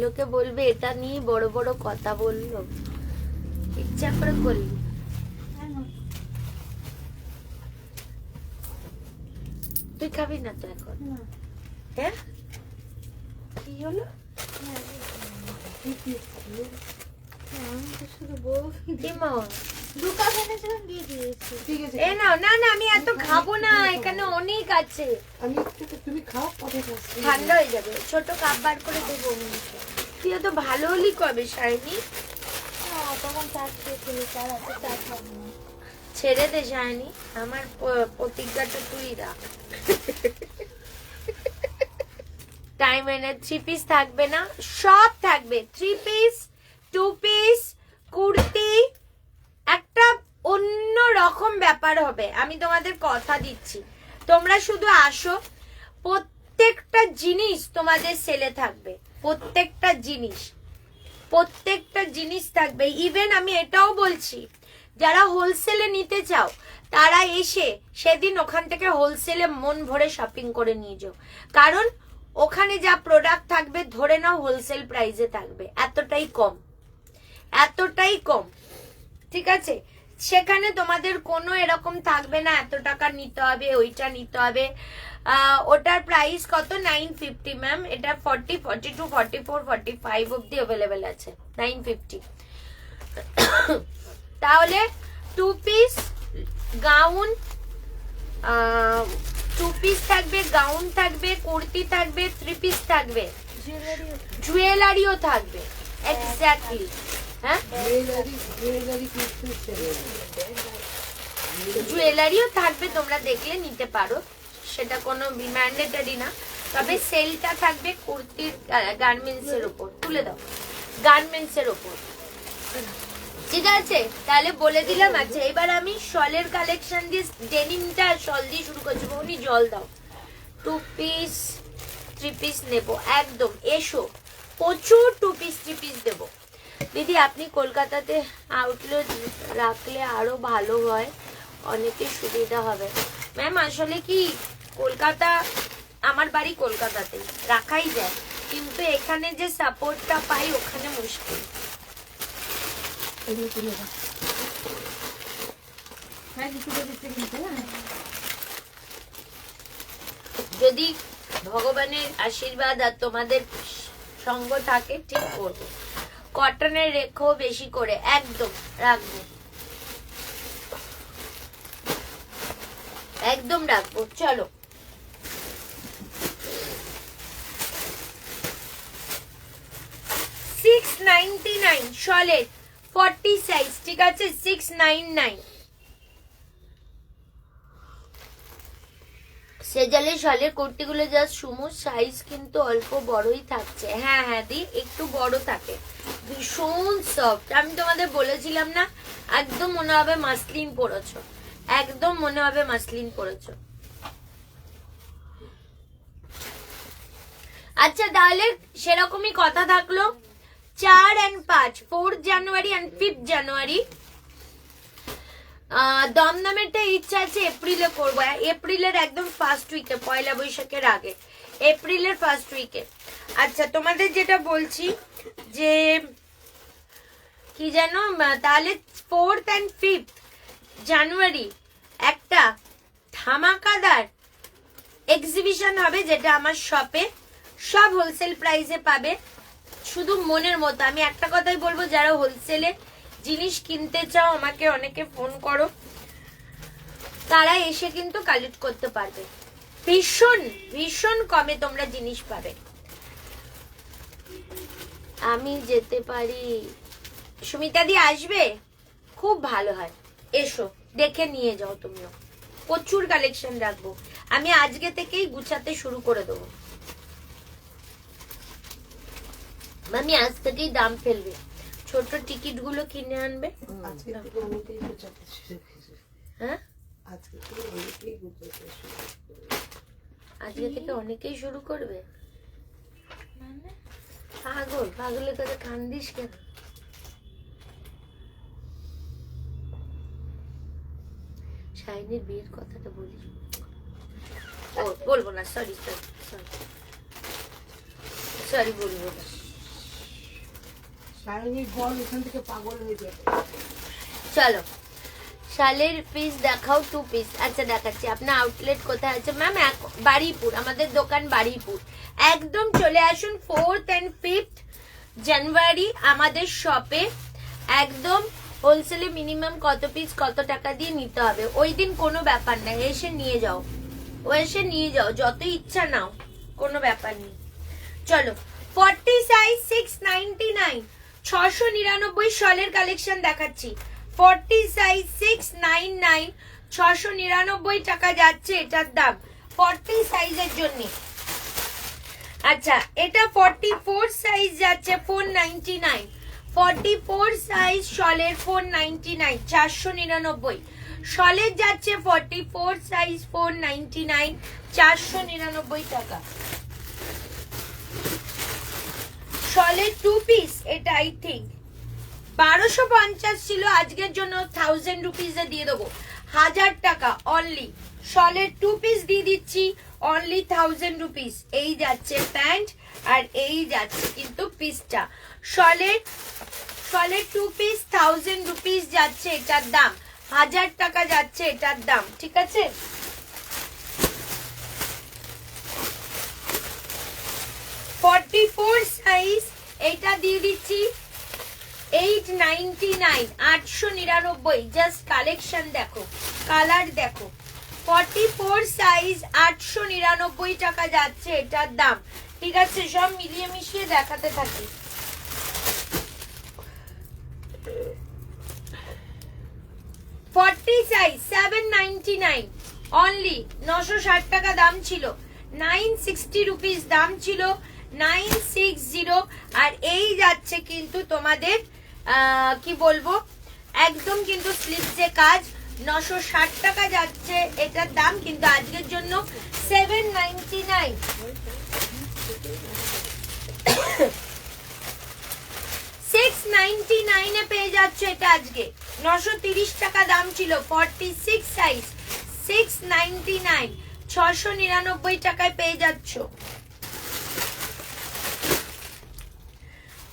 লোকে বলবে এটা নিয়ে বড় বড় কথা বললো, ইচ্ছা করে করলি। তুই খাবি না তো এখন? হ্যাঁ কি হলো? আমি এত খাবো না, এখানে অনেক আছে। তুমি খাও, ঠান্ডা হয়ে যাবে, ছোট কাপ বার করে দেবো। তুই এত ভালো হলি কবে শাইনি? ছেড়ে দে শাইনি, আমার প্রতিজ্ঞাটা তুই রাখ। টাইম এনে 3 পিস থাকবে না, সব থাকবে। 3 পিস, 2 পিস, কুর্তি, একটা অন্য রকম ব্যাপার হবে, আমি তোমাদের কথা দিচ্ছি। তোমরা শুধু আসো, প্রত্যেকটা জিনিস তোমাদের সেলে থাকবে, প্রত্যেকটা জিনিস থাকবে। ইভেন আমি এটাও বলছি, যারা হোলসেলে নিতে চাও তারা এসে সেদিন ওখান থেকে হোলসেলে মন ভরে শপিং করে নিয়ে যাও, কারণ ওখানে যা প্রোডাক্ট থাকবে ধরে নাও হোলসেল প্রাইসে থাকবে, এতটাই কম, ঠিক আছে? সেখানে তোমাদের কোনো এরকম থাকবে না এত টাকা নিতে হবে, ওইটা নিতে হবে। ওটার প্রাইস কত? 950 ম্যাম। এটা 40, 42, 44, 45 অব্দি অ্যাভেলেবেল আছে, 950। তাহলে 2 পিস গাউন, 2 পিস থাকবে, গাউন থাকবে, কুর্তি থাকবে, 3 পিস থাকবে, জুয়েলারিও থাকবে। এক্স্যাক্টলি, হ্যাঁ জুয়েলারিও থাকবে, তোমরা দেখলে নিতে পারো, সেটা কোনো ম্যান্ডেটরি না। তবে সেলটা থাকবে কুর্তির গার্মেন্টস এর উপর, তুলে দাও, গার্মেন্টস এর উপর, ঠিক আছে? তাহলে বলে দিলাম। আচ্ছা এবার আমি শলের কালেকশন দিয়ে, ডেনিমটা শল দিয়ে শুরু করছি। বৌনি জল দাও। 2 পিস 3 পিস নেবো একদম, এসো, প্রচুর 2 পিস 3 পিস দেবো। দিদি আপনি কলকাতাতে আউটলেট রাখলে আরো ভালো হয়, অনেকের সুবিধা হবে। ম্যাম আসলে কি, কলকাতা, আমার বাড়ি কলকাতাতে, রাখাই যায়, কিন্তু এখানে যে সাপোর্টটা পাই ওখানে মুশকিল। যদি ভগবানের আশীর্বাদ আর তোমাদের সঙ্গ থাকে ঠিক করবো। কটনের রেখো বেশি করে, একদম রাখবো, একদম রাখবো। চলো 699 শলের 40 সাইজ, ঠিক আছে? 699 সেজালে শলের কুর্তিগুলো জাস্ট সুমুজ, সাইজ কিন্তু অল্প বড়ই থাকছে। হ্যাঁ হ্যাঁ দি, একটু বড় থাকে, ভীষণ সফট। আমি তোমাদের বলেছিলাম না, একদম মনে হবে মাসলিন পরেছো, একদম মনে হবে মাসলিন পরেছো। আচ্ছা তাহলে সেরকমই কথা থাকলো। 4 and 5, 4 জানুয়ারি and 5 জানুয়ারি। দমদমেরটা ইচ্ছা আছে এপ্রিলে করবো, এপ্রিলের একদম ফার্স্ট উইকে, পয়লা বৈশাখের আগে, এপ্রিলের ফার্স্ট উইকে। আচ্ছা তোমাদের যেটা বলছি যে কি জানো, তাহলে 4th and 5th জানুয়ারি একটা ধামাকাদার এক্সিবিশন হবে, যেটা আমার শপে সব হোলসেল প্রাইসে পাবে, শুধু মনের মতো। আমি একটা কথাই বলবো, যারা হোলসেলে জিনিস কিনতে চাও আমাকে অনেকে ফোন করো, তারা এসে কিন্তু কালেক্ট করতে পারবে। ভীষণ ভীষণ কমে তোমরা জিনিস পাবে। আমি যেতে পারি, সুমিতা দি আসবে, খুব ভালো হয়, এসো দেখে নিয়ে যাও। তুমিও প্রচুর কালেকশন রাখবো, আমি আজকে থেকেই গুছাতে শুরু করে দেবো। মামি আজ থেকেই দাম ফেলবে, ছোট টিকিট গুলো কিনে আনবে। আজকে থেকে অনেকেই গোছাতে শুরু করেছে। হ্যাঁ আজকে থেকে অনেকেই গোছাতে শুরু করেছে। আজকে থেকে অনেকেই শুরু করবে। মানে পাগল, পাগলের কথা কান্দিস কেন? শাইনির বিয়ের কথাটা বলি, ও বলবো না, সরি সরি সরি সরি, বলবো না। শাইনির বল এখান থেকে পাগল হয়ে যাবে। চলো শালের পিস দেখাও, 2 পিস। আচ্ছা দেখাচ্ছি। আপনার আউটলেট কোথায় আছে ম্যাম? বারুইপুর, আমাদের দোকান বারুইপুর। একদম চলে আসুন 4th and 5th জানুয়ারি আমাদের শপে। একদম হোলসেলে মিনিমাম কত পিস কত টাকা দিয়ে নিতে হবে, ওই দিন কোনো ব্যাপার না, এসে নিয়ে যাও, ও এসে নিয়ে যাও, যত ইচ্ছা নাও, কোনো ব্যাপার নেই। চলো 40 সাইজ 699, 699 শলের কালেকশন দেখাচ্ছি। 40 সাইজ 699, 699 টাকা যাচ্ছে এটার দাম 40 সাইজের জন্য। আচ্ছা এটা 44 সাইজ যাচ্ছে 499, 44 সাইজ শলের 499, 499 শলের যাচ্ছে 44 সাইজ 499, 499 টাকা। শলের 2 পিস, এটা আই থিঙ্ক 1250 ছিল, আজকের জন্য 1000 রুপিসে দিয়ে দেবো, 1000 টাকা অনলি। শলের 2 পিস দিয়ে দিচ্ছি অনলি 1000 রুপিস। এই যাচ্ছে প্যান্ট আর এই যাচ্ছে কিন্তু পিসটা। শলের 2 পিস 1000 রুপিস যাচ্ছে এটার দাম, 1000 টাকা যাচ্ছে এটার দাম, ঠিক আছে? সাইজ এটা দিয়ে দিচ্ছি 899, 899। জাস্ট কালেকশন দেখো, কালার দেখো। 44 সাইজ 899 টাকা যাচ্ছে এটার দাম, ঠিক আছে? সব মিলিয়ে মিশিয়ে দেখাতে থাকি। সাইজ 799 অনলি, 960 টাকা দাম ছিল, 960 রুপিস দাম ছিল, 960। আর এই যাচ্ছে কিন্তু তোমাদের কি বলবো, একদম কিন্তু স্লিভসে কাজ, 960 টাকা যাচ্ছে এটার দাম, কিন্তু আজকের জন্য 799। 699 এ পেয়ে যাচ্ছে এটা আজকে, 930 টাকা দাম ছিল। 46 সাইজ 699, 699 টাকায় পেয়ে যাচ্ছ।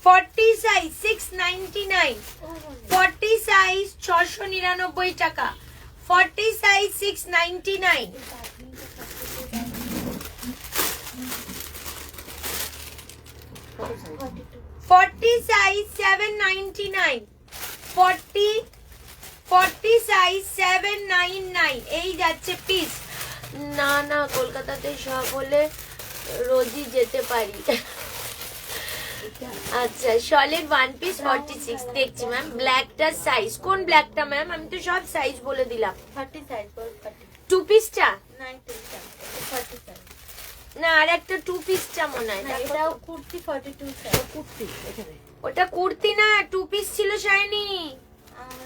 40 সাইজ 699, 40 সাইজ 699 টাকা, 40 সাইজ 699। 40 সাইজ 799, 40 সাইজ 799 এই যাচ্ছে পিস। না না, কলকাতাতে সব হলে রোজই যেতে পারি। আচ্ছা শলের 1 পিস 46 দেখছি ম্যাম। ব্ল্যাকটার সাইজ কোন ব্ল্যাকটা ম্যাম? আমি তো সব সাইজ বলে দিলাম। 30 সাইজ 2 পিসটা 40 সাইজ না, আর একটা 2 পিসটা মনে হয়। না, এটাও কুর্তি 42 সাইজ। কুর্তি এখানে ওটা কুর্তি না, 2 পিস ছিল শাইনি।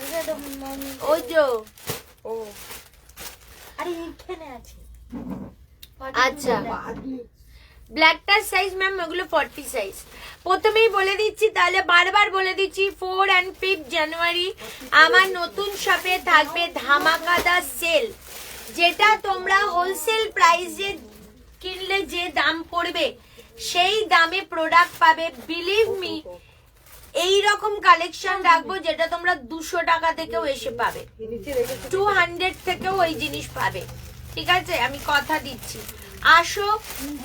এটা তো মমি। ওই যে ও আরে এইখানে আছে। আচ্ছা আদমি ব্ল্যাকটার সাইজ ম্যাম ওগুলো 40 সাইজ। প্রথমেই বলে দিচ্ছি, তাহলে বারবার বলে দিচ্ছি, 4 and 5 জানুয়ারি আমার নতুন শপে থাকবে ধামাকাদার সেল, যেটা তোমরা হোলসেল প্রাইসে কিনলে যে দাম পড়বে সেই দামে প্রোডাক্ট পাবে। বিলিভ মি, এই রকম কালেকশন রাখবো যেটা তোমরা 200 টাকা থেকেও এসে পাবে, নিচে রেখেছে 200 থেকেও ওই জিনিস পাবে, ঠিক আছে? আমি কথা দিচ্ছি, আসো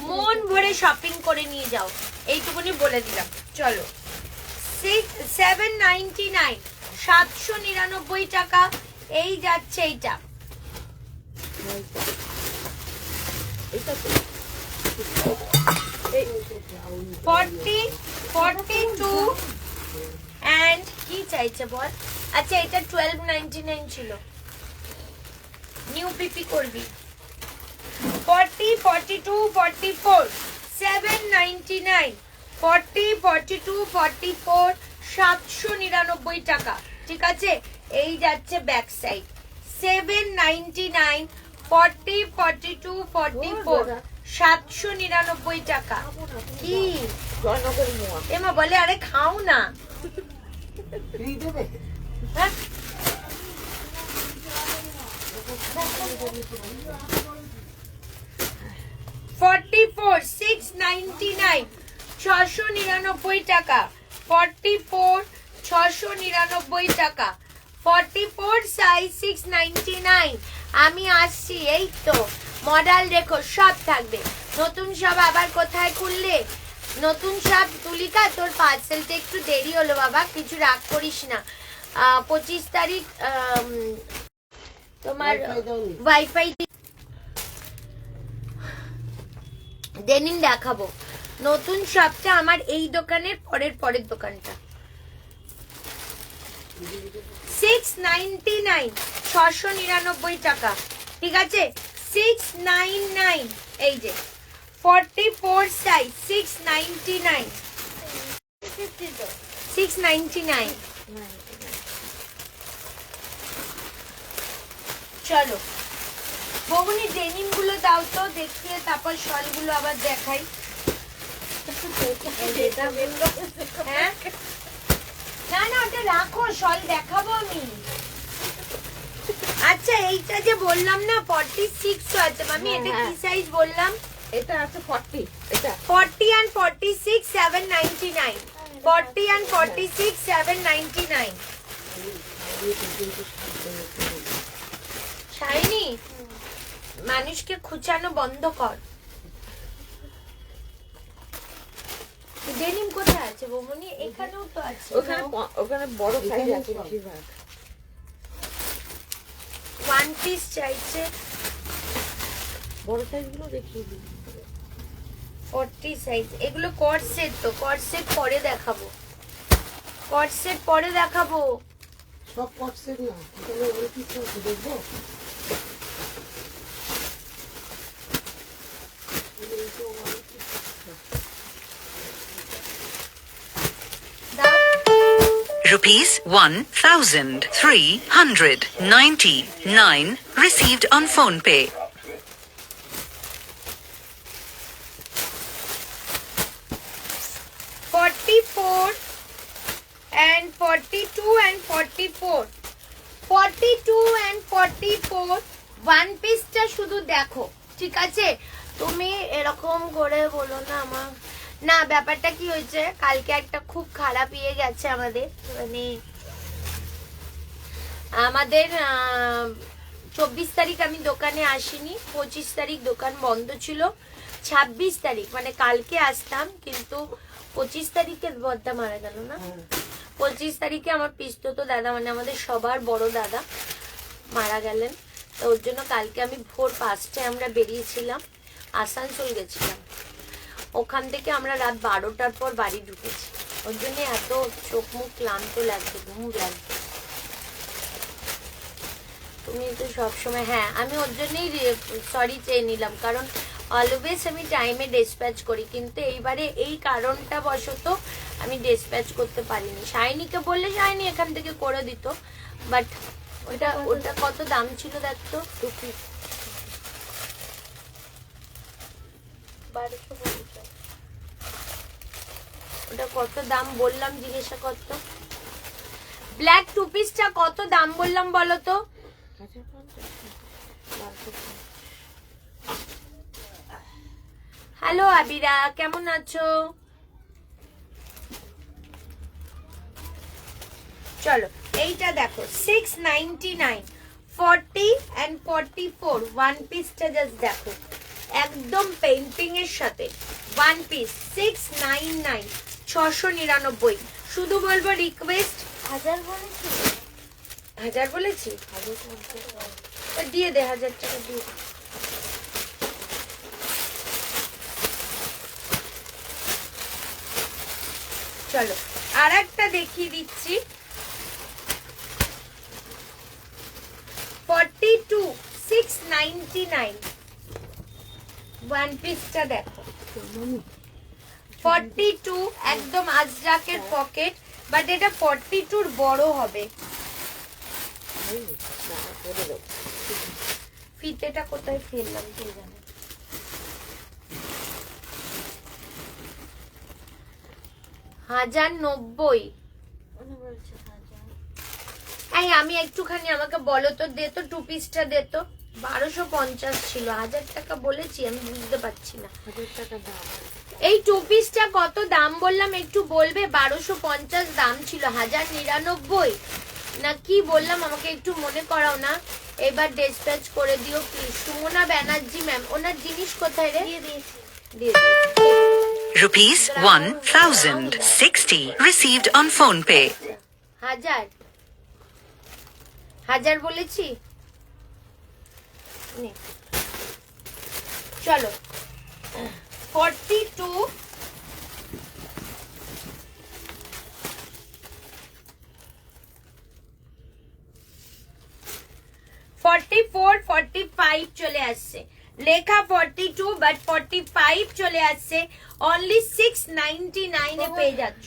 মন ভরে শপিং করে নিয়ে যাও, এইটুকুনি বলে দিলাম। চলো 799, 799 টাকা এই যাচ্ছে এইটা। এটা তো 40, 42 and কি চাইছে বল? আচ্ছা এটা 12.99 ছিল। নিউ পিপি করবি। 40, 42, 44 799, 40, 42, 44 799 টাকা। ঠিক আছে, এই যাচ্ছে ব্যাক সাইড 799, 40, 42, 44 799 টাকা। কি জয়নগরের মোয়া এমা বলে আরে খাও না। ফ্রি দেবে? হ্যাঁ? $44, $699 699 টাকা। 44 699 টাকা। 44 সাইজ 699। আমি আসছি, এই তো মডেল দেখো সব থাকবে। নতুন সব আবার কোথায় খুললে? নতুন সব তুলিকা, তোর পার্সেলটা একটু দেরি হলো বাবা, কিছু রাগ করিস না। 25 তারিখ তোমার ওয়াইফাই ডেনিম দেখাবো। নতুন শপটা আমার এই দোকানের পরের দোকানটা। 699 699 টাকা। ঠিক আছে, 699। এই যে 44 সাইজ 699 699। চলো বগুনি ডেনিম গুলো দাও তো দেখিয়ে, তারপর শল গুলো আবার দেখাই। হ্যাঁ না না ওটা রাখো, শল দেখাবো আমি। আচ্ছা এইটা যে বললাম না 46 আছে মামি, এটা কি সাইজ বললাম? এটা আছে 40। এটা 40 and 46 799, 40 and 46 799। শাইনি মানুষকে খুঁচানো বন্ধ কর। ডেনিম কোথায় আছে বৌমনি? এখানেও তো আছে। ওখানে বড় সাইজ আছে বেশিরভাগ। ওয়ান পিস চাইছে, বড় সাইজগুলো দেখিয়ে দিই। 40 সাইজ। এগুলো কট সেট, তো কট সেট পরে দেখাবো, কট সেট পরে দেখাবো। সব কটসেট না, তাহলে ওই পিস দেখবো। Rupees 1,399 received on PhonePe. 44 and 42 and 44, 42 and 44 one পিসটা শুধু দেখো। ঠিক আছে, তুমি এরকম করে বলো না আমার। না ব্যাপারটা কি হয়েছে, কালকে একটা খুব খারাপ ইয়ে গেছে আমাদের, মানে আমাদের 24 তারিখ আমি দোকানে আসিনি, 25 তারিখ দোকান বন্ধ ছিল, 26 তারিখ মানে কালকে আসতাম, কিন্তু 25 তারিখে বড়দা মারা গেল না, 25 তারিখে আমার পিস্ততো দাদা মানে আমাদের সবার বড় দাদা মারা গেলেন। তো ওর জন্য কালকে আমি ভোর 5টায় আমরা বেরিয়েছিলাম, আসানসোল গেছিলাম, ওখান থেকে আমরা রাত 12টার পর বাড়ি ঢুকেছি। ওর জন্য এত চোখ মুখ ক্লান্ত লাগছে, ঘুম লাগছে। তুমি তো সবসময়, হ্যাঁ আমি ওর জন্যই সরি চেয়ে নিলাম, কারণ অলওয়েজ আমি টাইমে ডিসপ্যাচ করি, কিন্তু এইবারে এই কারণটা বশত আমি ডিসপ্যাচ করতে পারিনি। শাইনিকে বললে শাইনি এখান থেকে করে দিত, বাট ওটা কত দাম ছিল দেখতো, 1250। ওটা কত দাম বললাম জিজ্ঞাসা করতো। ব্ল্যাক টু পিসটা কত দাম বললাম বলো তো? হ্যালো আবিরা, কেমন আছো? চলো এইটা দেখো 699, 40 and 44 ওয়ান পিসটা জাস্ট দেখো, একদম পেইন্টিং এর সাথে ওয়ান পিস 699 699। শুধু বলবো রিকোয়েস্ট, 1000 বলেছি, 1000 বলেছি? দিয়ে দে 1000 টাকা দিয়ে দে। চলো আর একটা দেখিয়ে দিচ্ছি 42 699 ওয়ান পিসটা দেখো 42 একদম আজরাকের পকেট, বাট এটা 42 বড় হবে। ফিতেটা কোথায় ফেললাম কে জানে। হাজার 90। এই আমি একটুখানি আমাকে বলো তো, দে তো 2 পিসটা দে তো। 1250 ছিল, 1000 টাকা বলেছি, আমি বুঝতে পারছি না। 1000 টাকা দাম। এই 2 পিসটা কত দাম বললাম একটু বলবে? 1250 দাম ছিল, 1099 না কি বললাম আমাকে একটু মনে করাও না। এবার ডিসপ্যাচ করে দিও প্লিজ। সুমনা ব্যানার্জি ম্যাম, ওনার জিনিস কোথায় রে? দিয়ে দিয়েছি, দিয়ে দিয়েছি। Rupees 1060 received on phone pay. 1000 বলেছি। নে। চলো 42 44 45 চলে আসছে, লেখা 42 বাট 45 চলে আসছে। অনলি 699 এ পেয়ে যাচ্ছ,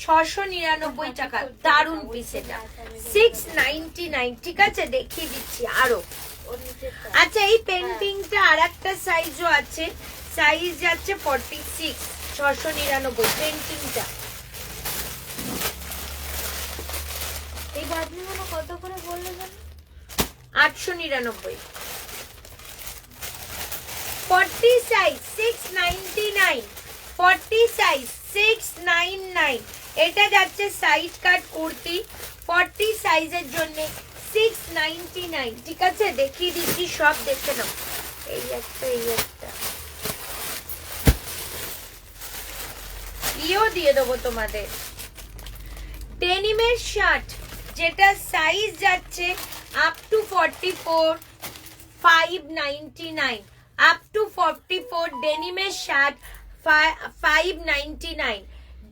699 টাকা। দারুন পিস এটা, 699। ঠিক আছে, দেখিয়ে দিচ্ছি আরো। আচ্ছা এই পেন্টিংটা আর একটা সাইজও আছে, সাইজ যাচ্ছে 46, 699 পেন্টিংটা। এই বাদনিগুলো কত করে বললে জানো? 899। 40 সাইজ 699, 40 সাইজ 699। এটা যাচ্ছে সাইড কাট কুর্তি 40 সাইজের জন্য 699। ঠিক আছে, দেখিয়ে দিচ্ছি সব, দেখে নাও। এই একটা, এই একটা, ইও দিয়ে দেবো তোমাদের। ডেনিমের শার্ট যেটা সাইজ যাচ্ছে আপ টু 44, 599। আপ টু 44 ডেনিমের শার্ট 599।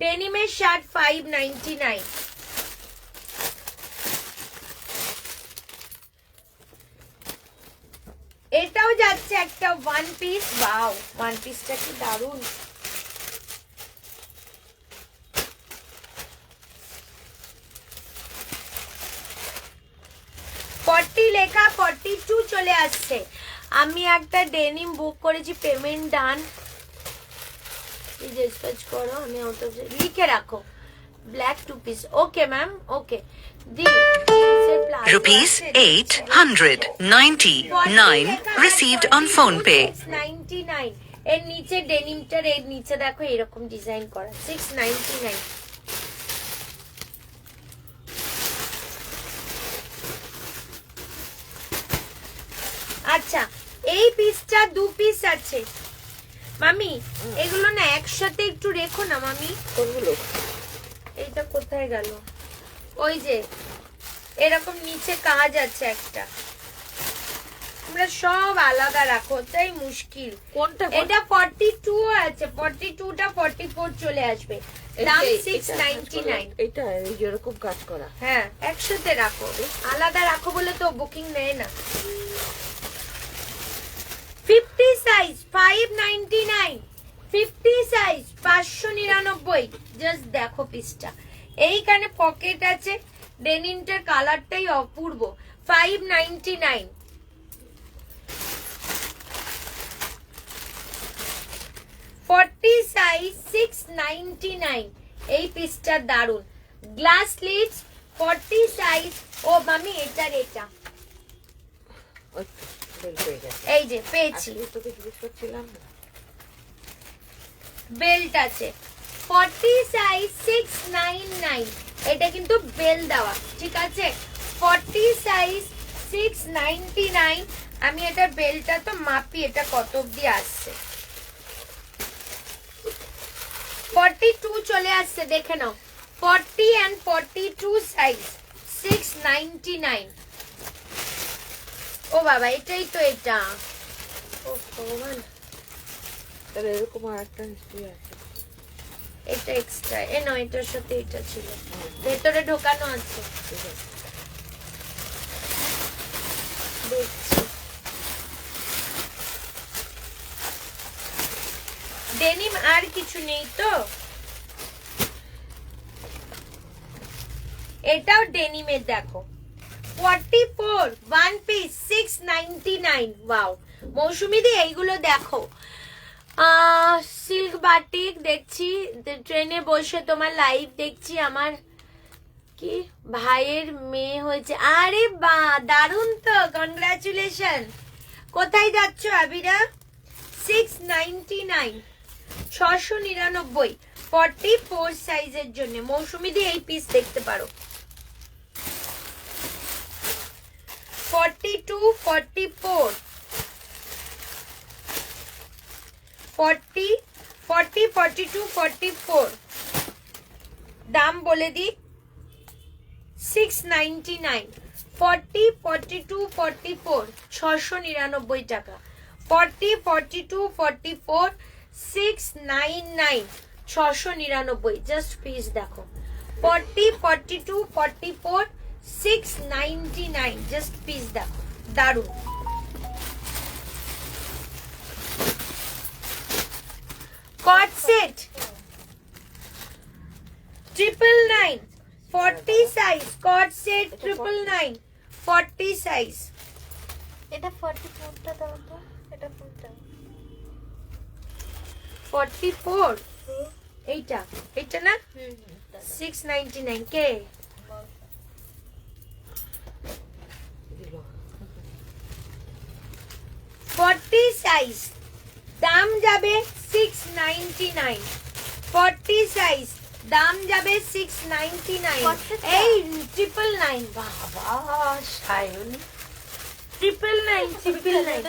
ডেনিমের শার্ট 599। এটাও যাচ্ছে একটা ওয়ান পিস। ওয়াও, ওয়ান পিসটা কি দারুন। লেখা 42 চলে আসছে। আমি একটা ডেনিম বুক করেছি, পেমেন্ট ডান। ডিসপ্যাচ করো, আমি ওটা লিখে রাখো। Black 2 piece. Okay ma'am, okay. Rupees 899 received on phone pay. 699 এর নিচে ডেনিমটার এর নিচে দেখো এরকম ডিজাইন করা, 699। আচ্ছা এই পিসটা 2 পিস আছে মামি, এগুলো না একসাথে একটু রেখো না মামি। কোনগুলো? এইটা কোথায় গেল? ওই যে এরকম নিচে কাজ আছে একটা, আমরা সব আলাদা রাখো, তাই মুশকিল। কোনটা? এটা 42 আছে, 42টা 44 চলে আসবে, দাম 699। এটা এই যেরকম কাজ করা। হ্যাঁ একসাথে রাখো, আলাদা রাখো বলে তো বুকিং নেয় না। 50 সাইজ 599, 50 সাইজ 599। জাস্ট দেখো পিসটা, এইখানে পকেট আছে, ডেনিমটার কালারটাই অপূর্ব। 599। 40 সাইজ 699। এই পিসটা দারুন। Glass sleeves 40 size. ও মামি এটার এটা এই যে পেয়েছি, তোকে জিজ্ঞেস করছিলাম না। বেল্ট আছে 40 সাইজ 699। এটা কিন্তু বেল দেওয়া, ঠিক আছে। 40 সাইজ 699। আমি এটা বেলটা তো মাপি, এটা কত অবধি আসছে। 42 চলে আসছে, দেখে নাও। 40 and 42 সাইজ 699। ও বাবা, এটাই তো এটা। ও ভগবান, তাহলে এরকম আর একটা নিশ্চয়ই আছে। এটা এক্সট্রা। এ নয়, এটার সাথে এটা ছিল, ভেতরে ঢোকানো আছে। ঠিক আছে। দেখছি। ডেনিম আর কিছু নেই তো? এটাও ডেনিমের, দেখো 44 ওয়ান পিস 699। ওয়াও মৌসুমী দি, এইগুলো দেখো। সিল্ক বাটিক দেখছি, ট্রেনে বসে তোমার লাইভ দেখছি। আমার কি ভাইয়ের মেয়ে হয়েছে, আরে বা দারুণ তো, কনগ্রাচুলেশন। কোথায় যাচ্ছ আবিরা? 699, 699, 44 সাইজের জন্য। মৌসুমী দি এই পিস দেখতে পারো। 42, 44, 40, 40, 42, 44। দাম বলে দি, 699, 40, 42, 44, 699 টাকা। 40, 42, 44, 699, 699। জাস্ট পিস দেখো, 40, 42, 44, 699। জাস্ট পিস দেখো, দারুন। কট সেট 999, 40 সাইজ। কট সেট 999, 40 সাইজ। এটা 44টা দাও তো, এটা ফুলটা। 44, এইটা, এইটা না? 699 কে? 40 সাইজ, দাম যাবে 699। 40 সাইজ, দাম যাবে 699। এই 999, বাবা সায়ন, 999।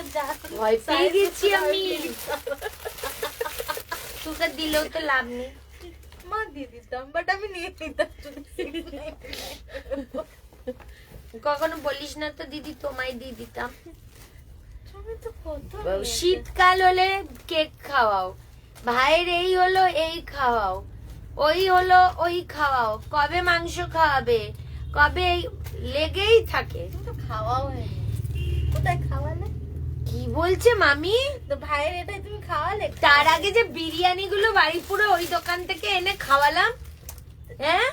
ভয় পেয়ে গেছি আমি। তোকে দিলেও তো লাভ নেই। মা দিয়ে দিতাম, বাট আমি নিয়ে নিতাম। কখনো বলিস না তো দিদি, তোমায় দিয়ে দিতাম। তুমি তো কত শীতকাল হলে কেক খাওয়াও, ভাইয়ের এই হলো এই খাওয়াও, ওই হলো ওই খাওয়াও, কবে মাংস খাওয়াবে, কবে লেগেই থাকে। তো খাওয়াও হয়নি। কোথায় খাওয়ালে? কি বলছে মামি? তো ভাইয়ের এটাই তুমি খাওয়ালে? তার আগে যে বিরিয়ানি গুলো বাড়িপুরে ওই দোকান থেকে এনে খাওয়ালাম, হ্যাঁ,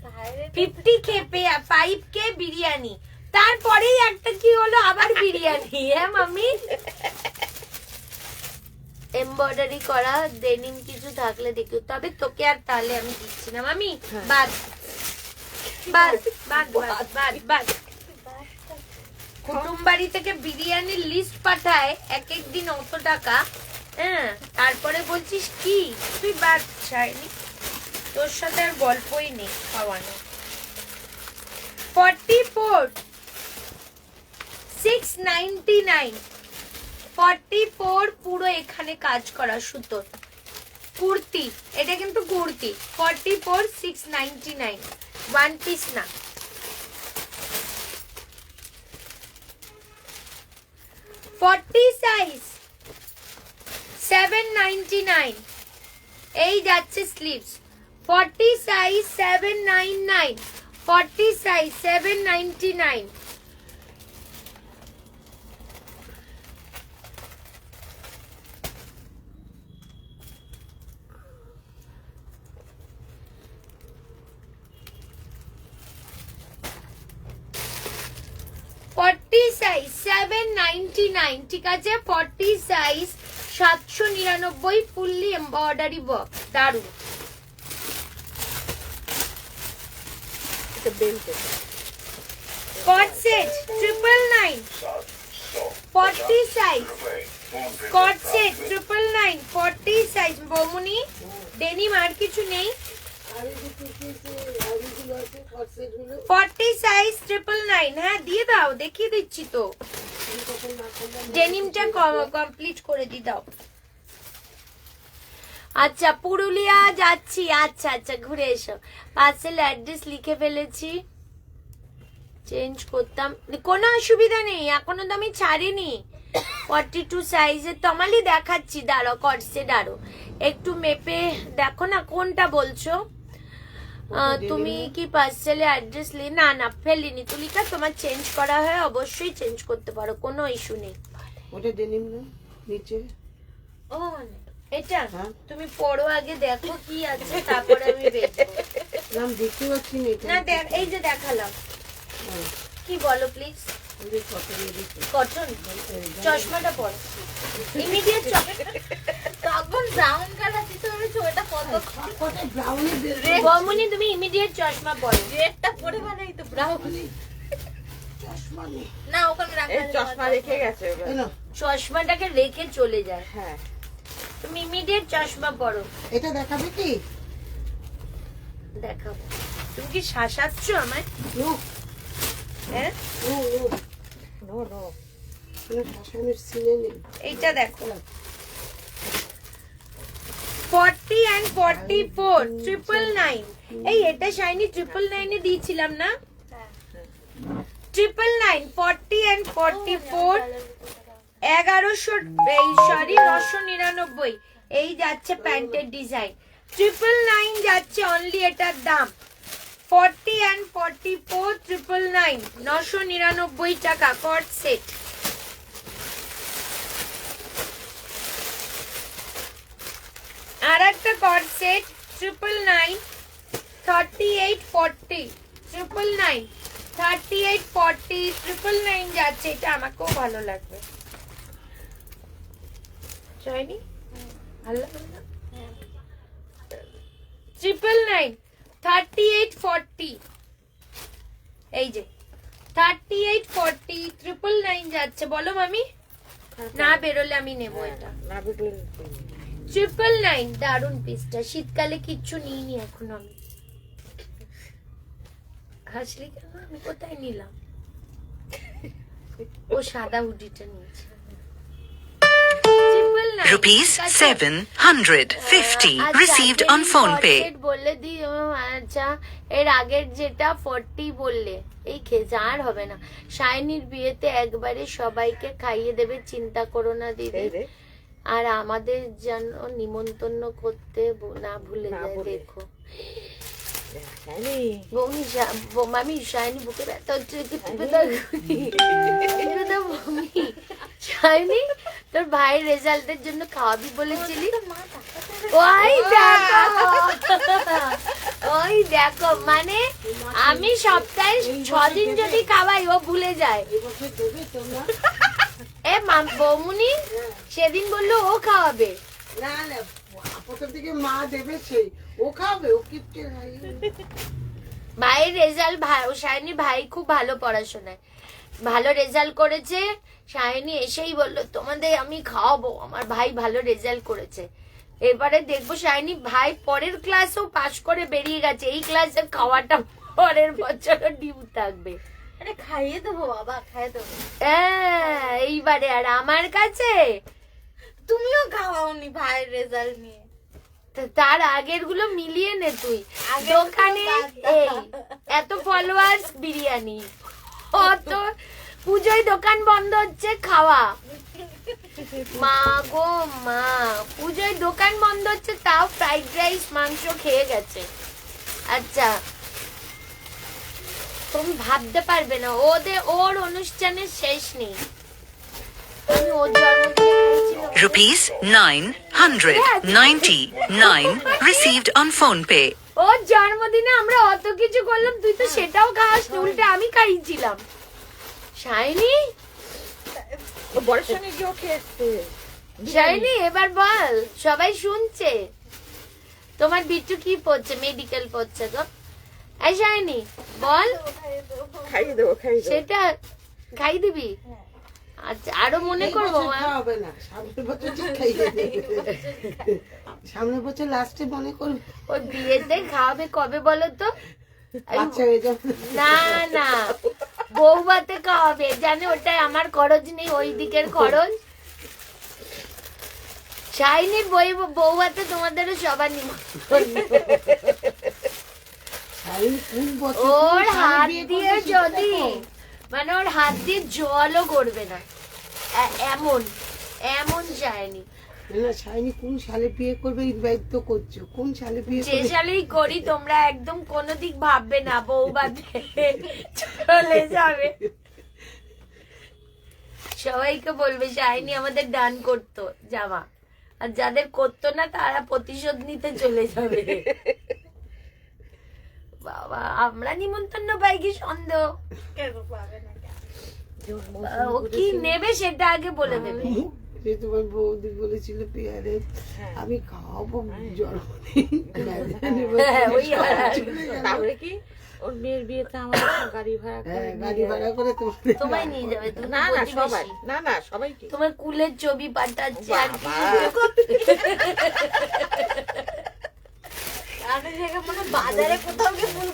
ভাইয়ের 50 খেপে 5K বিরিয়ানি, তারপরেই একটা কি হলো আবার বিরিয়ানি। হ্যাঁ মামি, এমব্রয়ডারি করা ডেনিম কিছু থাকলে দেখো, তবে তোকে আর তাহলে আমি দিচ্ছি না মামি। বাদ বাদ বাদ বাদ বাদ বাদ। কুটুম বাড়ি থেকে বিরিয়ানির লিস্ট পাঠায় এক এক দিন অত টাকা, হ্যাঁ, তারপরে বলছিস কি তুই বাদ ছাড়নি, তোর সাথে আর গল্পই নেই খাওয়ানো। 44, 699, 44 পুরো এখানে কাজ করা সুতোর কুর্তি। এটা কিন্তু কুর্তি। 44, 699, ওয়ান পিস না। সাইজ 799, এই যাচ্ছে স্লিভস। 40 size 799, 40 size 799। সাইজ 799, ঠিক আছে। 40 সাইজ 799, ফুললি এমব্রয়ডারি ওয়ার্ক, দারুন। এটা বেল্ট। কট সেট 999, 40 সাইজ। কট সেট 999, 40 সাইজ। বমুনি ডেনিম আর কিছু নেই? আর এই যে পিস আর এইগুলো আছে কট সেট গুলো 40 সাইজ 999। হ্যাঁ দিয়ে দাও, দেখিয়ে দিচ্ছি তো। তখন না করলে ডেনিমটা কমপ্লিট করে দি দাও। আচ্ছা পুরুলিয়া যাচ্ছি, আচ্ছা আচ্ছা ঘুরে এসো। পার্সেল অ্যাড্রেস লিখে ফেলেছি। চেঞ্জ করতাম, কোনো অসুবিধা নেই, এখনো তো আমি ছাড়িনি। 42 সাইজের তমালি দেখাচ্ছি, দাঁড়ো কটসে দাঁড়ো একটু মেপে দেখো না কোনটা বলছো। তুমি কি পার্সেলে অ্যাড্রেস না না ফেলিনি তুলিকা, তোমার চেঞ্জ করা হয় অবশ্যই চেঞ্জ করতে পারো, কোনো ইস্যু নেই। ওটা ডেনিম না নিচে? ও এটা হ্যাঁ। তুমি পড়ো আগে, দেখো কি আছে, তারপরে আমি দেখবো। নাম দেখতে পাচ্ছি না এটা। না দেখ, এই যে দেখালাম, হ্যাঁ, কি বলো প্লিজ। ওই যে কটনের দিকে। কটন, চশমাটা পড়ো ইমিডিয়েট। তখন ব্রাউন কালার দিতে বলেছো, ওটা কত ওটা ব্রাউনি বমনি তুমি ইমিডিয়েট চশমা পড়ো। রেডটা পরে বানাই তো ব্রাউন। চশমা নেই। না ওখানে রাখা এই চশমা রেখে গেছে ওগুলো। এই নাও, চশমাটাকে রেখে চলে যায়, হ্যাঁ তুমি ইমিডিয়েট চশমা পড়ো। এটা দেখাবে কি? দেখাবো। তুমি কি শাসাচ্ছ আমায়? নো হ্যাঁ নো নো, নো নো কোনো শাসনের সিনে নেই। এইটা দেখো, 40 and 44 999। এই এটা শাইনি 999 এ দিয়েছিলাম না? 999 40 and 44 1100, এই সরি 999। এই যাচ্ছে প্যান্টের ডিজাইন, 999 যাচ্ছে অনলি, এটার দাম 40 and 44 999 999 টাকা কট সেট। আর একটা কট সেট 999 38 40 999 38 40 999 যাচ্ছে, এটা আমাকেও ভালো লাগবে। জয়নি ভালো লাগবে না? 999 38 40, এই যে 38 40 999 যাচ্ছে। বলো মামি, না বেরোলে আমি নেবো এটা। না বিটুল 999 দারুন পিসটা, শীতকালে কিচ্ছু নিইনি এখন আমি। হাসলি কেন? আমি কোথায় নিলাম? ও সাদা হুডিটা নিয়েছে। Rupees 750 received on phone pay. বললে দি আচ্ছা, এর আগের যেটা 40 বললে, এই খেজা আর হবে না। শাইনির বিয়েতে একবারে সবাইকে খাইয়ে দেবে, চিন্তা করো না দিদি। আর আমাদের যেন নিমন্ত্রণ করতে না ভুলে যায়। দেখো মামি, শাইনি বুকে ব্যথা হচ্ছে, শাইনি তোর ভাইয়ের রেজাল্টের জন্য খাওয়াবি বলেছিলি। ওই দেখো, ওই দেখো, মানে আমি সপ্তাহে 6 দিন যদি খাওয়াই ও ভুলে যায়। এবছর দেবে তোমরা? এ বৌমুনি সেদিন বললো ও খাওয়াবে। না না, প্রথম থেকে মা দেবে, সেই ও খাবে, ও কিপটে ভাই। ভাইয়ের রেজাল্ট, শাইনি ভাই খুব ভালো পড়াশোনায়, ভালো রেজাল্ট করেছে। শাইনি এসেই বললো তোমাদের আমি খাওয়াবো, আমার ভাই ভালো রেজাল্ট করেছে। এবারে দেখবো শাইনি ভাই পরের ক্লাসেও পাশ করে বেরিয়ে গেছে, এই ক্লাসে খাওয়াটা পরের বছরও ডিউ থাকবে। আরে খাইয়ে দেবো বাবা, খাইয়ে দেবো। হ্যাঁ এইবারে আর আমার কাছে তুমিও খাওয়াওনি ভাইয়ের রেজাল্ট নিয়ে। তার আগের গুলো মিলিয়ে নে তুই। দোকানে এই এত ফলোয়ার্স, বিরিয়ানি, অত পুজোয় দোকান বন্ধ হচ্ছে, খাওয়া। মা গো মা, পুজোয় দোকান বন্ধ হচ্ছে, তাও ফ্রাইড রাইস মাংস খেয়ে গেছে। আচ্ছা তুমি ভাবতে পারবে না, ওর অনুষ্ঠানের শেষ নেই। আমি ওর জন্মদিনে খাইছিলাম। Rupees 999 received on phone pay. ওর জন্মদিনে আমরা অত কিছু করলাম, তুই তো সেটাও খাস, উল্টে আমি খাইছিলাম। শাইনি, বরের সঙ্গে গিয়েও খেয়েছে। শাইনি এবার বল, সবাই শুনছে। তোমার বিট্টু কি পড়ছে? মেডিকেল পড়ছে গো। এই শাইনি বল, খাইয়ে দেবো খাইয়ে দেবো। সেটা খাই দিবি? আচ্ছা আরো মনে করবো। হবে না, সামনের বছর ঠিক খাইয়ে দেবে। সামনের বছর লাস্টে মনে করবে। ওর বিয়েতে খাওয়াবে কবে বলো তো? বাচ্চা হয়ে যাবে। না না, বৌভাতে খাওয়াবে, জানে ওটাই আমার খরচ নেই, ওই দিকের খরচ। শাইনির বৌভাতে তোমাদেরও সবার নিমন্ত্রণ। শাইনি বছর ওর তুমি হাত বিয়ে দিয়ে করবে, যদি দেখো। মানে ওর হাত দিয়ে জলও করবে না, এমন এমন যায়নি। না শাইনি কোন সালে বিয়ে করবে ইনভাইট তো করছো, কোন সালে বিয়ে যে করবে? সালেই করি তোমরা একদম কোনো দিক ভাববে না বউ বাদে চলে যাবে। সবাইকে বলবে শাইনি আমাদের দান করতো জামা, আর যাদের করতো না তারা প্রতিশোধ নিতে চলে যাবে। বাবা আমরা নিমন্ত্রণ পাই কি সন্দেহ, কেন পাবে না কেন? ও কি নেবে সেটা আগে বলে দেবে। যে তোমার বৌদি বলেছিল পেয়ারে আমি খাওয়াবো জন্মদিন হ্যাঁ, ওই তারপরে কি ওর মেয়ের বিয়েতে আমাদের সব গাড়ি ভাড়া করে গাড়ি ভাড়া করে তোমাদের তোমায় নিয়ে যাবে, তুমি না না প্রতিবেশী। সবাই না সবাইকে তোমার কুলের ছবি পাঠাচ্ছে আর কি। আমি জায়গা মানে বাজারে কোথাও গিয়ে ফুল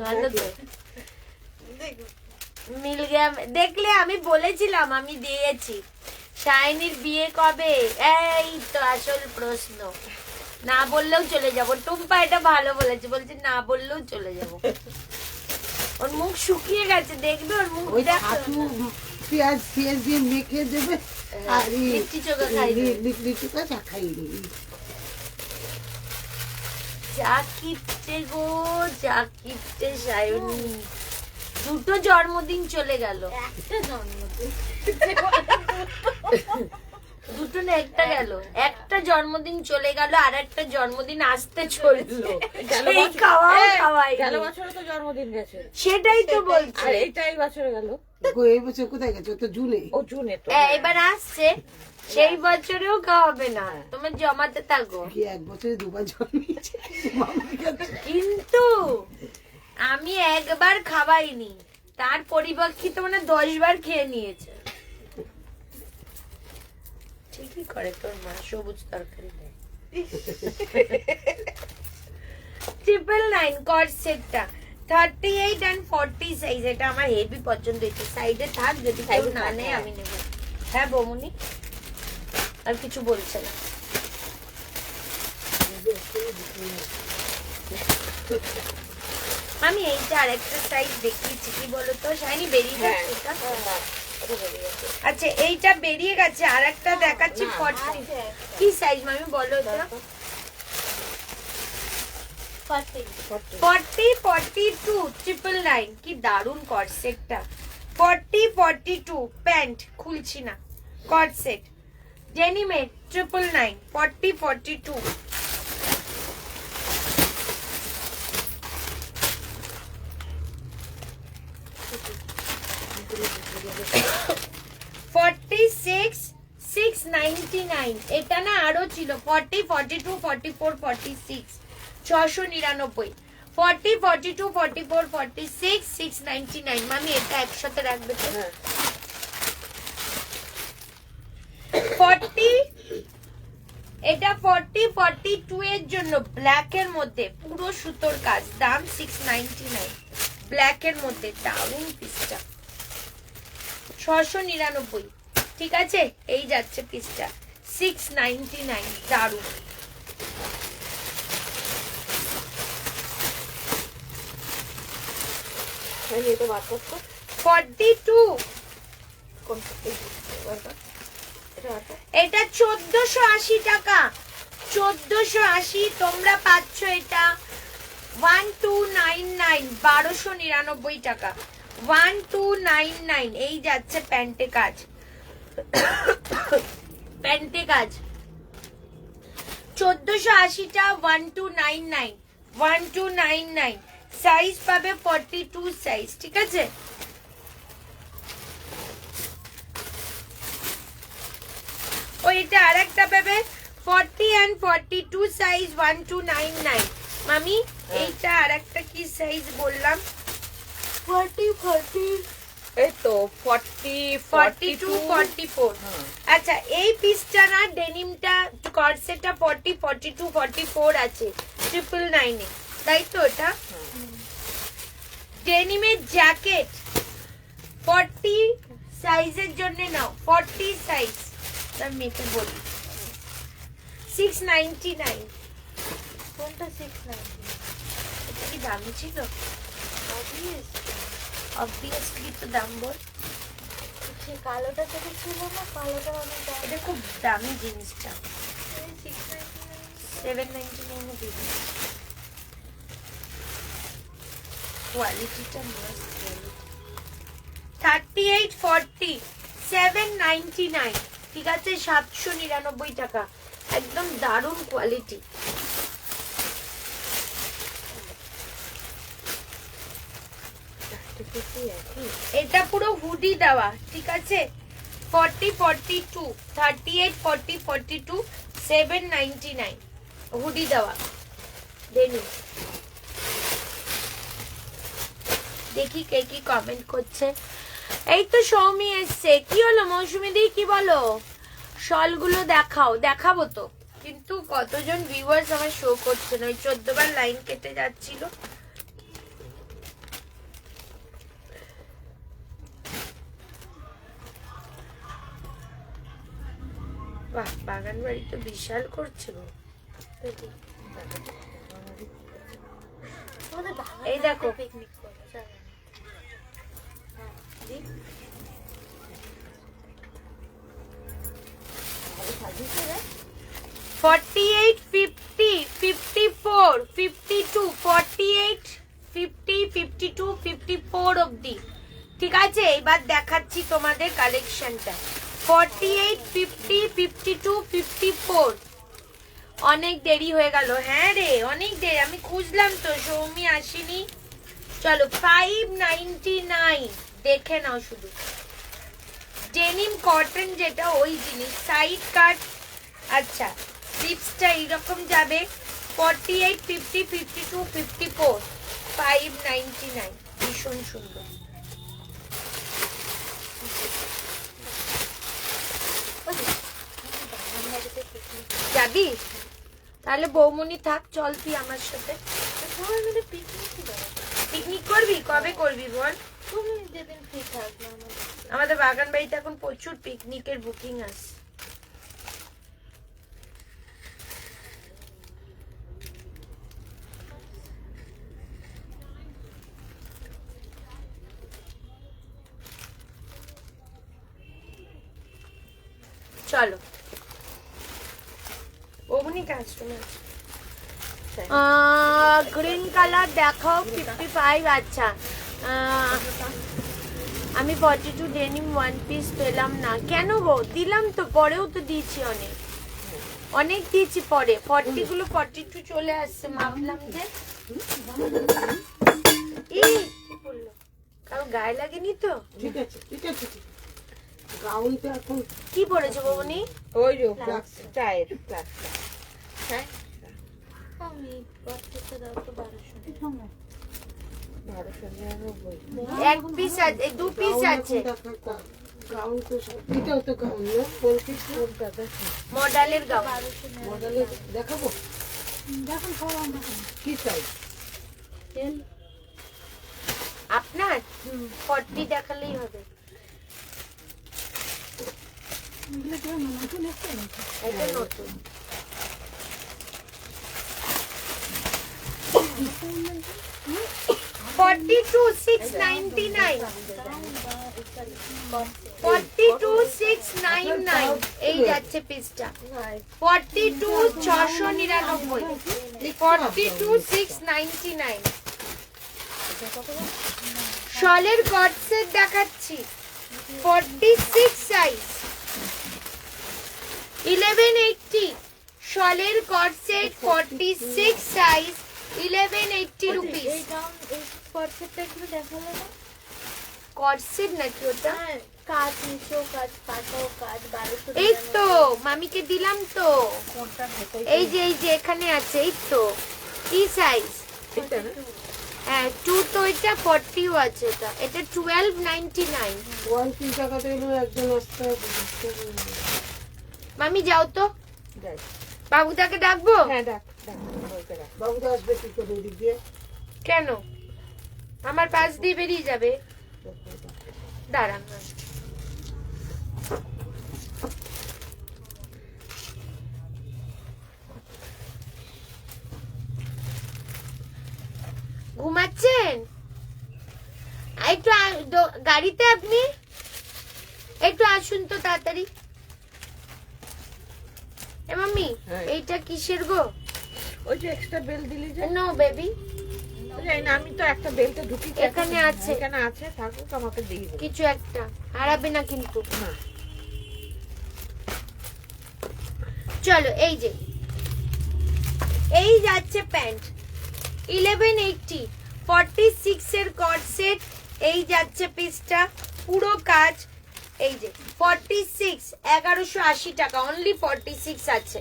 ভালো তো মিল গেয়া। দেখলে আমি বলেছিলাম আমি দিয়েছি। শাইনির বিয়ে কবে, এই তো আসল প্রশ্ন। না বললেও চলে যাব। টুম্পা এটা ভালো বলেছে, বলছে না বললেও চলে যাব। ওর মুখ শুকিয়ে গেছে, দেখবে ওর ওই মুখটা ছাতু পেঁয়াজ পেঁয়াজ দিয়ে মেখে দেবে আর লিট্টি চোখা খাই দেবে। লিট্টি চোখা চা খাইয়ে দেবে। যা কিপটে গো, যা কিপটে সায়নী। দুটো জন্মদিন চলে গেল, একটা জন্মদিন দুটো না একটা গেল, একটা জন্মদিন চলে গেল আর একটা জন্মদিন আসতে চললো। সেই খাওয়াই গেল বছরে তো জন্মদিন গেছে, সেটাই তো বলছি। আর এইটাই বছরে গেল। এই বছর কোথায় গেছে? ও তো জুনে। ও জুনে তো এবার আসছে, সেই বছরেও খাওয়াবে না, তোমার জমাতে থাকো। কি এক বছরে দুবার জন্মেছে মামার কাছে। কিন্তু আমি একবার খাওয়াইনি, তার পরিপ্রেক্ষিতে মানে 10 বার খেয়ে নিয়েছে। ঠিকই করে তোর মা, সবুজ তরকারি দেয়। 999 কট সেটটা 38 and 40 সাইজ, এটা আমার হেভি পছন্দ হয়েছে। সাইডে থাক, যদি কেউ না নেয় আমি নেব। হ্যাঁ বৌমনি আর কিছু বলছে না। আমি এইটা আরেকটা সাইজ দেখিয়েছি, কি বলতো শাইনি বেরিয়ে গেছে এটা। আচ্ছা এইটা বেরিয়ে গেছে, আর একটা দেখাচ্ছি 40। কি সাইজ মামি বলো এটা? 40 42 999। কি দারুন কট সেটটা। 40 42 প্যান্ট খুলছি না, কট সেট ডেনিমের 999 40 42। এটা না আরো ছিল 40 42 44 46 699। 40 42 44 46 699। মামি এটা একসাথে রাখবে তো? 40 এটা 40 42 এর জন্য ব্ল্যাক এর মধ্যে পুরো সুতোর কাজ, দাম 699। ব্ল্যাক এর মধ্যে দারুন পিসটা 699। ঠিক আছে, এই যাচ্ছে পিসটা 699, দারুন। এটা বার করতো 42 এটা 1480 টাকা, 1480। তোমরা পাচ্ছ এটা 1299, 1299 টাকা, 1299। এই যাচ্ছে প্যান্টে কাজ, প্যান্টে কাজ 1480 টা 1299, 1299। সাইজ পাবে 42 সাইজ, ঠিক আছে। ওইটা আরেকটা পাবে 40 and 42 সাইজ 1299। মামি এইটা আরেকটা কি সাইজ বললাম? 40 40 এই তো 40 42 44। আচ্ছা এই পিসটা না ডেনিমটা কর্সেটটা 40 42 44 আছে 999 এ, তাই তো? এটা ডেনিমের জ্যাকেট 40 সাইজের জন্য নাও, 40 সাইজ। তার মেয়েকে বলি 699। কোনটা 690? এটা কি দামি ছিল? অবভিয়াসলি তো দাম বল। সে কালোটা থেকে ছিল না, কালোটা অনেক দাম। এটা খুব দামি জিনিসটা। 699 799 এ দিবি। কোয়ালিটিটা মাস্ট কোয়ালিটি। 3840 799, ঠিক আছে, 799 টাকা, একদম দারুণ কোয়ালিটি। এটা পুরো হুডি দেওয়া, ঠিক আছে। 40 42 38 40 42 799 হুডি দেওয়া ডেনিম। দেখি কে কি কমেন্ট করছে। এই তো সৌমি এসছে। কি হলো মৌসুমি দি, কি বলো? শলগুলো দেখাও। দেখাবো তো, কিন্তু কতজন ভিউয়ার্স আমার শো করছে না, ওই 14 বার লাইন কেটে যাচ্ছিল। বাহ, বাগান বাড়ি তো বিশাল করছে গো। এই দেখো, পিকনিক করবো, চলো। 48 50 54 52 48 50 52 54 অবধি, ঠিক আছে। এবার দেখাচ্ছি তোমাদের কালেকশনটা। 48 50 52 54। অনেক দেরি হয়ে গেল। হ্যাঁ রে, অনেক দেরি, আমি খুঁজলাম তো, সৌমি আসেনি। চলো 599 দেখে নাও শুধু। ডেনিম কটন যেটা, ওই জিনিস, সাইড কাট। আচ্ছা, স্লিপসটা এইরকম যাবে। 48 50 52 54 599, ভীষণ সুন্দর। যাবি? তাহলে বৌমনি থাক, চল তুই আমার সাথে। সবাই মিলে পিকনিক করবো। পিকনিক করবি? কবে করবি বল? তুমি যেদিন ফ্রি থাকবে আমাদের। আমাদের বাগান বাড়িতে এখন প্রচুর পিকনিকের বুকিং আছে। চলো ওমনি কাজ তুমি গ্রিন কালার দেখাও 55। আচ্ছা, আমি 42 ডেনিম ওয়ান পিস পেলাম না কেন গো? দিলাম তো, পরেও তো দিয়েছি, অনেক অনেক দিয়েছি পরে। 40 গুলো 42 চলে আসছে, মাপলাম যে। এই কি বললো, কারো গায়ে লাগেনি তো? ঠিক আছে ঠিক আছে। গাউনটা এখন কি পরেছো বৌমনি? ওই যে চায়ের প্লাস। হ্যাঁ, আমি বাচ্চাটা দাও তো 1200। 1299। এক পিস আছে, দু পিস আছে। গাউন তো এটাও তো গাউন না, কোন পিস মডেলের গাউন। 1200 মডেলের দেখাবো। দেখুন সব আমরা কি সাইজ? আপনার 40 দেখালেই হবে। এটা নতুন। $42 699 42 699 এই যাচ্ছে পিসটা। 42 699 42 699। শলের গডসেট দেখাচ্ছি 46 সাইজ 1180। শলের গডসেট 46 size 1180 rupees. এই গাউন এই কর্সেটটা একটু দেখালো না? কর্সেট নাকি ওটা? হ্যাঁ, কাজ মিশো কাজ, পাটাও কাজ, 1200। এই তো মামিকে দিলাম তো, এই যে এখানে আছে, এই তো। কি সাইজ? এটা না? হ্যাঁ 2 তো, এটা 40 আছে। এটা 1299। ওয়ান পিস টাকাতে এলো একজন আসতে। মামি যাও তো, যাই। বাবুদাকে ডাকবো? হ্যাঁ ডাক ডাক বলতে ডাক। বাবুদা আসবে কি করে এদিক দিয়ে? কেন, আমার পাশ দিয়ে বেরিয়ে যাবে। দাঁড়ান, যাচ্ছেন? একটু গাড়িতে আপনি একটু আসুন তো তাড়াতাড়ি। এ মাম্মি, হ্যাঁ। এইটা কিসের গো? ওই যে এক্সট্রা বেল দিলি যে, নো বেবি, জানি না, আমি তো একটা বেলটা ঢুকি এখানে আছে। এখানে আছে, থাকুক, আমাকে দিয়ে দেবে। কিছু একটা হারাবে না কিন্তু। হ্যাঁ। চলো, এই যে এই যাচ্ছে প্যান্ট 1180 46 এর কট সেট। এই যাচ্ছে পিসটা, পুরো কাজ। এই যে 46 1180 টাকা, অনলি 46 আছে।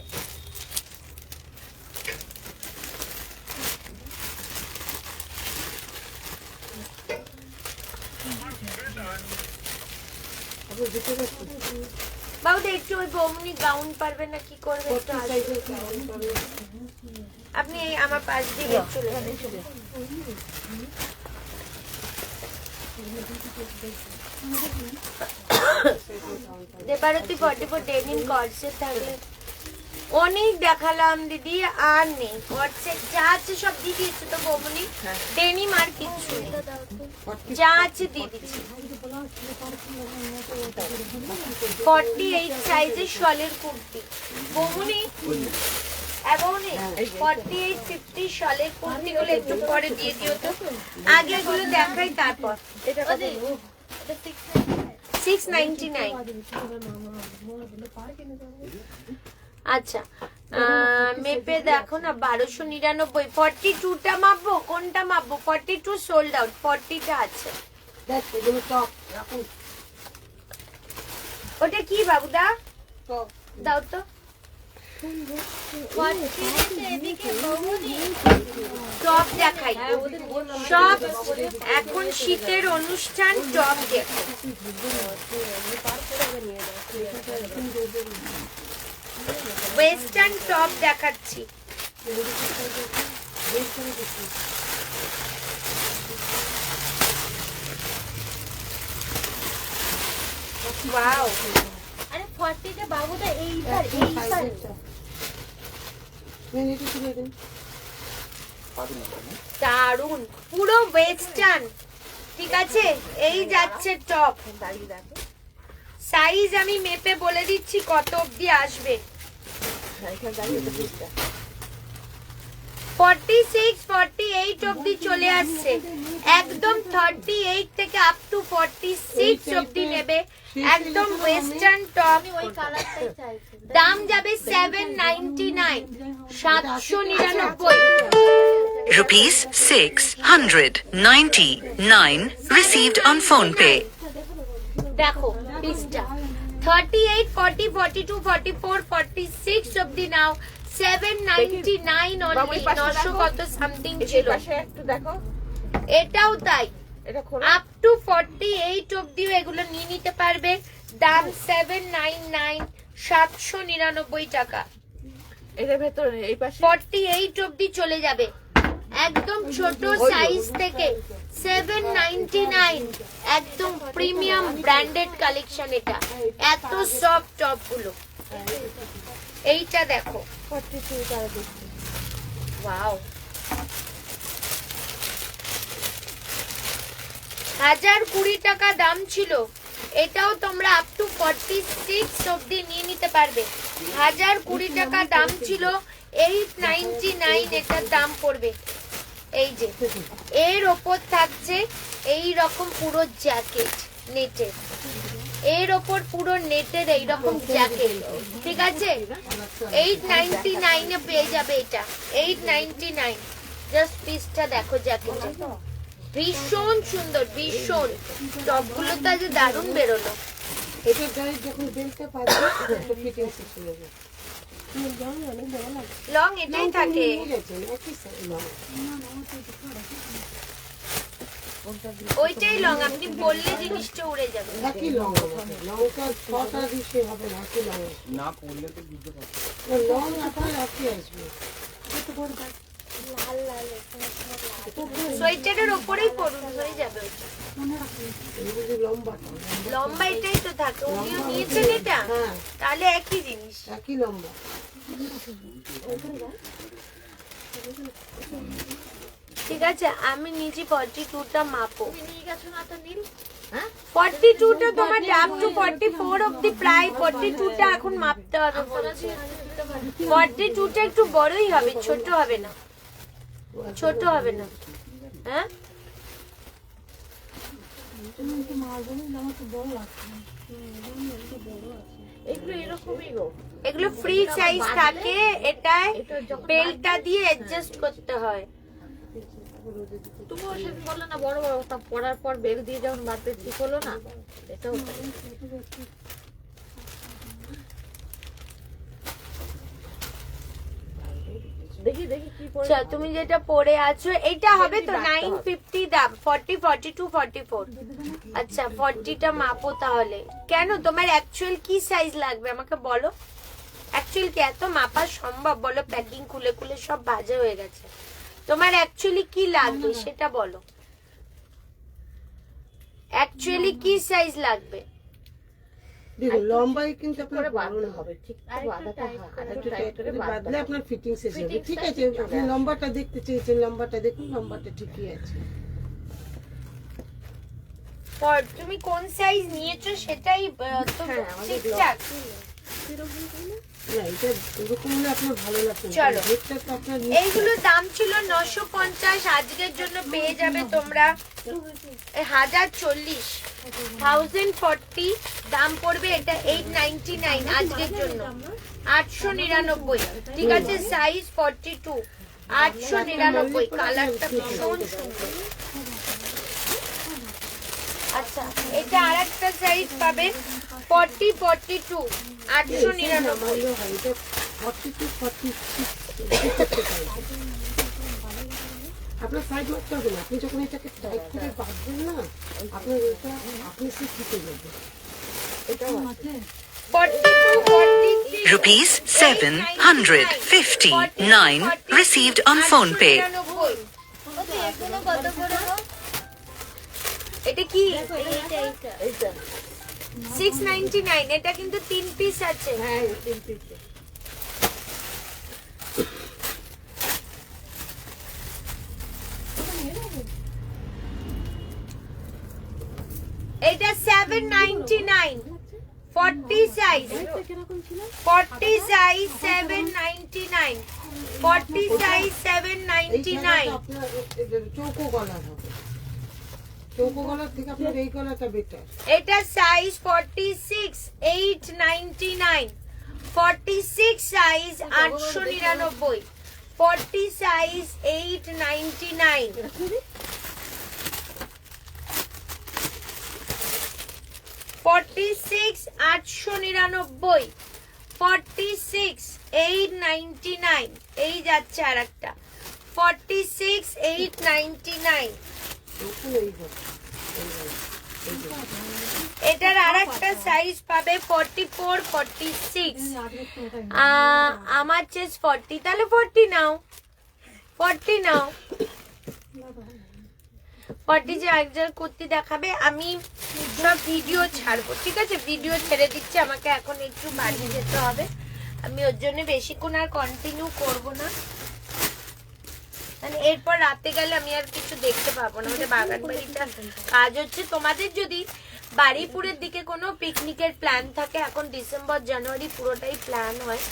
বাবুদা একটু ওই বৌমনি গাউন পারবে না, কি করবে একটু আসবে। আপনি এই আমার পাশ দিয়ে চলে যান। দেবারতী 44 ডেনিম কর্ডসেট থাকলে অনেক দেখালাম দিদি, আর নেই। কর্ডসেট যা আছে সব দিয়ে দিয়েছে তো বৌমনি, ডেনিম আর কিচ্ছু নেই, যা আছে দিয়ে দিচ্ছি। 48 সাইজের শলের কুর্তি বৌমনি, এবং 48 50 শলের কুর্তিগুলো একটু পরে দিয়ে দিও তো, আগে এগুলো দেখাই তারপর। এটা কত? 699। আচ্ছা, মেপে দেখো না, 1299। 42টা মাপবো, কোনটা মাপবো? 42 সোল্ড আউট, 40টা আছে। দেখ এগুলো টপ রাখুন, ওটা কি বাবুদা? টপ দাও তো। টপ দেখাই সব, এখন শীতের অনুষ্ঠান, টপ দেখো। ওয়েস্টার্ন টপ দেখাচ্ছি। ওয়াও, আরে 40টা বাবুটা এইবার মিনিট তুলে দিন। দারুন, পুরো ওয়েস্টার্ন। ঠিক আছে, এই যাচ্ছে টপ। সাইজ আমি মেপে বলে দিচ্ছি কত অবধি আসবে। 46 48 অবধি চলে আসছে, একদম 38 থেকে আপ টু 46 অবধি নেবে, একদম ওয়েস্টার্ন টপ। ওই কালারটাই চাইছি। দাম যাবে 799, 799। Rupees 699 received on PhonePe. দেখো পিসটা 38 40 42 44 46 অবধি নাও, 799 অনলি। 900 কত সামথিং ছিল, পাশে একটু দেখো, এটাও তাই। এটা খোলা। আপ টু 48 অবধিও এগুলো নিয়ে নিতে পারবে। দাম 799, 799 টাকা। এটার ভেতরে এই পাশে 48 অবধি চলে যাবে, একদম ছোট সাইজ থেকে 799, একদম প্রিমিয়াম ব্র্যান্ডেড কালেকশন। এটা এত সফট টপ গুলো। এইটা দেখো, 42 টাকা দিচ্ছি। ওয়াও, 1020 টাকা দাম ছিল। এটাও তোমরা আপ টু 46 অবধি নিয়ে নিতে পারবে। 1020 টাকা দাম ছিল, 899 এটার দাম পড়বে। এই যে এর ওপর থাকছে এই রকম পুরো জ্যাকেট নেটের, এর ওপর পুরো নেটের এই রকম জ্যাকেট। ঠিক আছে, 899 এ পেয়ে যাবে এটা, 899। জাস্ট পিসটা দেখো, জ্যাকেটটা ভীষণ সুন্দর, ভীষণ। টপগুলো তো আজ দারুণ বেরোলো। এটার গায়ে যখন বেলতে পারবে তো ফিটিং শেষ হয়ে যাবে। লং এটাই থাকে। নিয়ে গেছেন একই লং, ওইটাই লং, আপনি বললে জিনিসটা উড়ে যাবে। একই লং হবে, লংটা 6টা দিশে হবে না, একই লং না পড়লে তো বুঝতে পারবে, লং আপনার একই আসবে। সোয়েটারের ওপরেই পরুন, হয়ে যাবে ওইটা। এই যে লম্বাটা, লম্বা এটাই তো থাকে, উনিও নিয়েছেন এটা, হ্যাঁ তাহলে একই জিনিস। একই লম্বা। ঠিক আছে, আমি নিজে 42টা মাপো। তুমি নিয়ে গেছো না তো নীল? হ্যাঁ 42টা তোমার আপ টু 44 অবধি, প্রায় 42টা এখন মাপতে হবে বলছে। 42টা একটু বড়ই হবে, ছোট হবে না, ছোট হবে না। হ্যাঁ এগুলো এরকমই গো। এগুলো ফ্রি সাইজ থাকে, এটাই বেল্টটা দিয়ে অ্যাডজাস্ট করতে হয়। তুমিও সেদিন বললে না বড় বড়, তা পড়ার পর বেল দিয়ে যখন বাড়তে ঠিক হলো না, এটাও তাই। দেখি দেখি কি পড়ে। আচ্ছা, তুমি যেটা পরে আছো এটা হবে তো 950 দাম, 40 42 44। আচ্ছা 40টা মাপো তাহলে। কেন, তোমার অ্যাকচুয়াল কি সাইজ লাগবে আমাকে বলো। অ্যাকচুয়াল কি এত মাপা সম্ভব বলো? প্যাকিং খুলে খুলে সব বাজে হয়ে গেছে। তোমার অ্যাকচুয়ালি কি লাগবে সেটা বলো। অ্যাকচুয়ালি কি সাইজ লাগবে? দেখুন লম্বাই কিন্তু আপনার বড় বাঁধতে না হবে, ঠিক তো বাঁধাটা একটু টাইট করে বাঁধলে আপনার ফিটিং শেষ হবে। ঠিক আছে, আপনি লম্বাটা দেখতে চেয়েছেন, লম্বাটা দেখুন, লম্বাটা ঠিকই আছে। তুমি কোন সাইজ নিয়েছো সেটাই তো ঠিকঠাক। না এটা এরকম হলে আপনার ভালো লাগছে না। চলো। রেটটা তো আপনার এইগুলোর দাম ছিল 950, আজকের জন্য পেয়ে যাবে তোমরা 1040, 1040 দাম পড়বে। এটা 899 আজকের জন্য, 899। ঠিক আছে, সাইজ 42, 899। কালারটা ভীষণ সুন্দর। আচ্ছা, এটা আরেকটা সাইজ পাবে 40 42, 899। ভালো হয়। এটা 42 46 আপনার সাইড মারতে হবে না। আপনি যখন এটাকে টাইট করে বাঁধবেন না, আপনার এটা আপনি সে ফিটে যাবে। এটাও আছে। 42 43 Rupees 759 received on phone pay. এগুলো কত করে গো? এটা কি এইটা 699? এটা কিন্তু 3 পিস আছে। হ্যাঁ 3 পিস। এটা 799, 40 সাইজ, 40 সাইজ 799, 40 সাইজ 799। আপনার চৌকো গলার হবে। চৌকো গলার থেকে আপনার এই গলাটা বেটার। এটা সাইজ 46, 899, 46 সাইজ 899, 40 সাইজ 899। 46 899, 46 899। এই যাচ্ছে আর একটা 46 899। এটার আর একটা সাইজ পাবে 44 46। আমার চেস 40, তাহলে 40 নাও, 40 নাও। 40 যে একজন কুর্তি দেখাবে, আমি সব ভিডিও ছাড়বো। ঠিক আছে, ভিডিও ছেড়ে দিচ্ছি, আমাকে এখন একটু বাড়ি যেতে হবে। আমি ওর জন্য বেশিক্ষণ আর কন্টিনিউ করব না, মানে এরপর রাতে গেলে আমি আর কিছু দেখতে পাবো না। আমাদের বাগান বাড়িটা কাজ হচ্ছে। তোমাদের যদি বাড়িপুরের দিকে কোনো পিকনিকের প্ল্যান থাকে, এখন ডিসেম্বর জানুয়ারি পুরোটাই প্ল্যান হয়,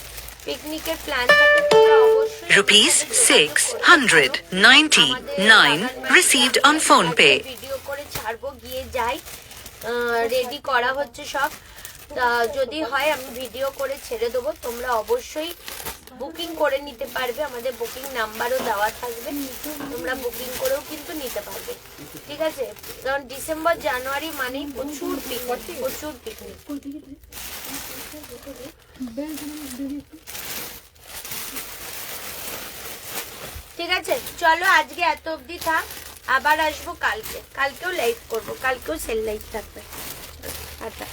পিকনিকের প্ল্যান থাকে, তোমরা অবশ্যই Rupees 699 received on phone pay. Video করে ছাড়বো, গিয়ে যাই, রেডি করা হচ্ছে সব। তা যদি হয় আমি ভিডিও করে ছেড়ে দেবো, তোমরা অবশ্যই বুকিং করে নিতে পারবে। আমাদের বুকিং নাম্বারও দেওয়া থাকবে, তোমরা বুকিং করেও কিন্তু নিতে পারবে। ঠিক আছে, কারণ ডিসেম্বর জানুয়ারি মানেই প্রচুর পিকনিক, প্রচুর পিকনিক। ঠিক আছে, চলো আজকে এত অবধি থাক, আবার আসবো কালকে। কালকেও লাইভ করবো, কালকেও সেল লাইভ থাকবে। আচ্ছা।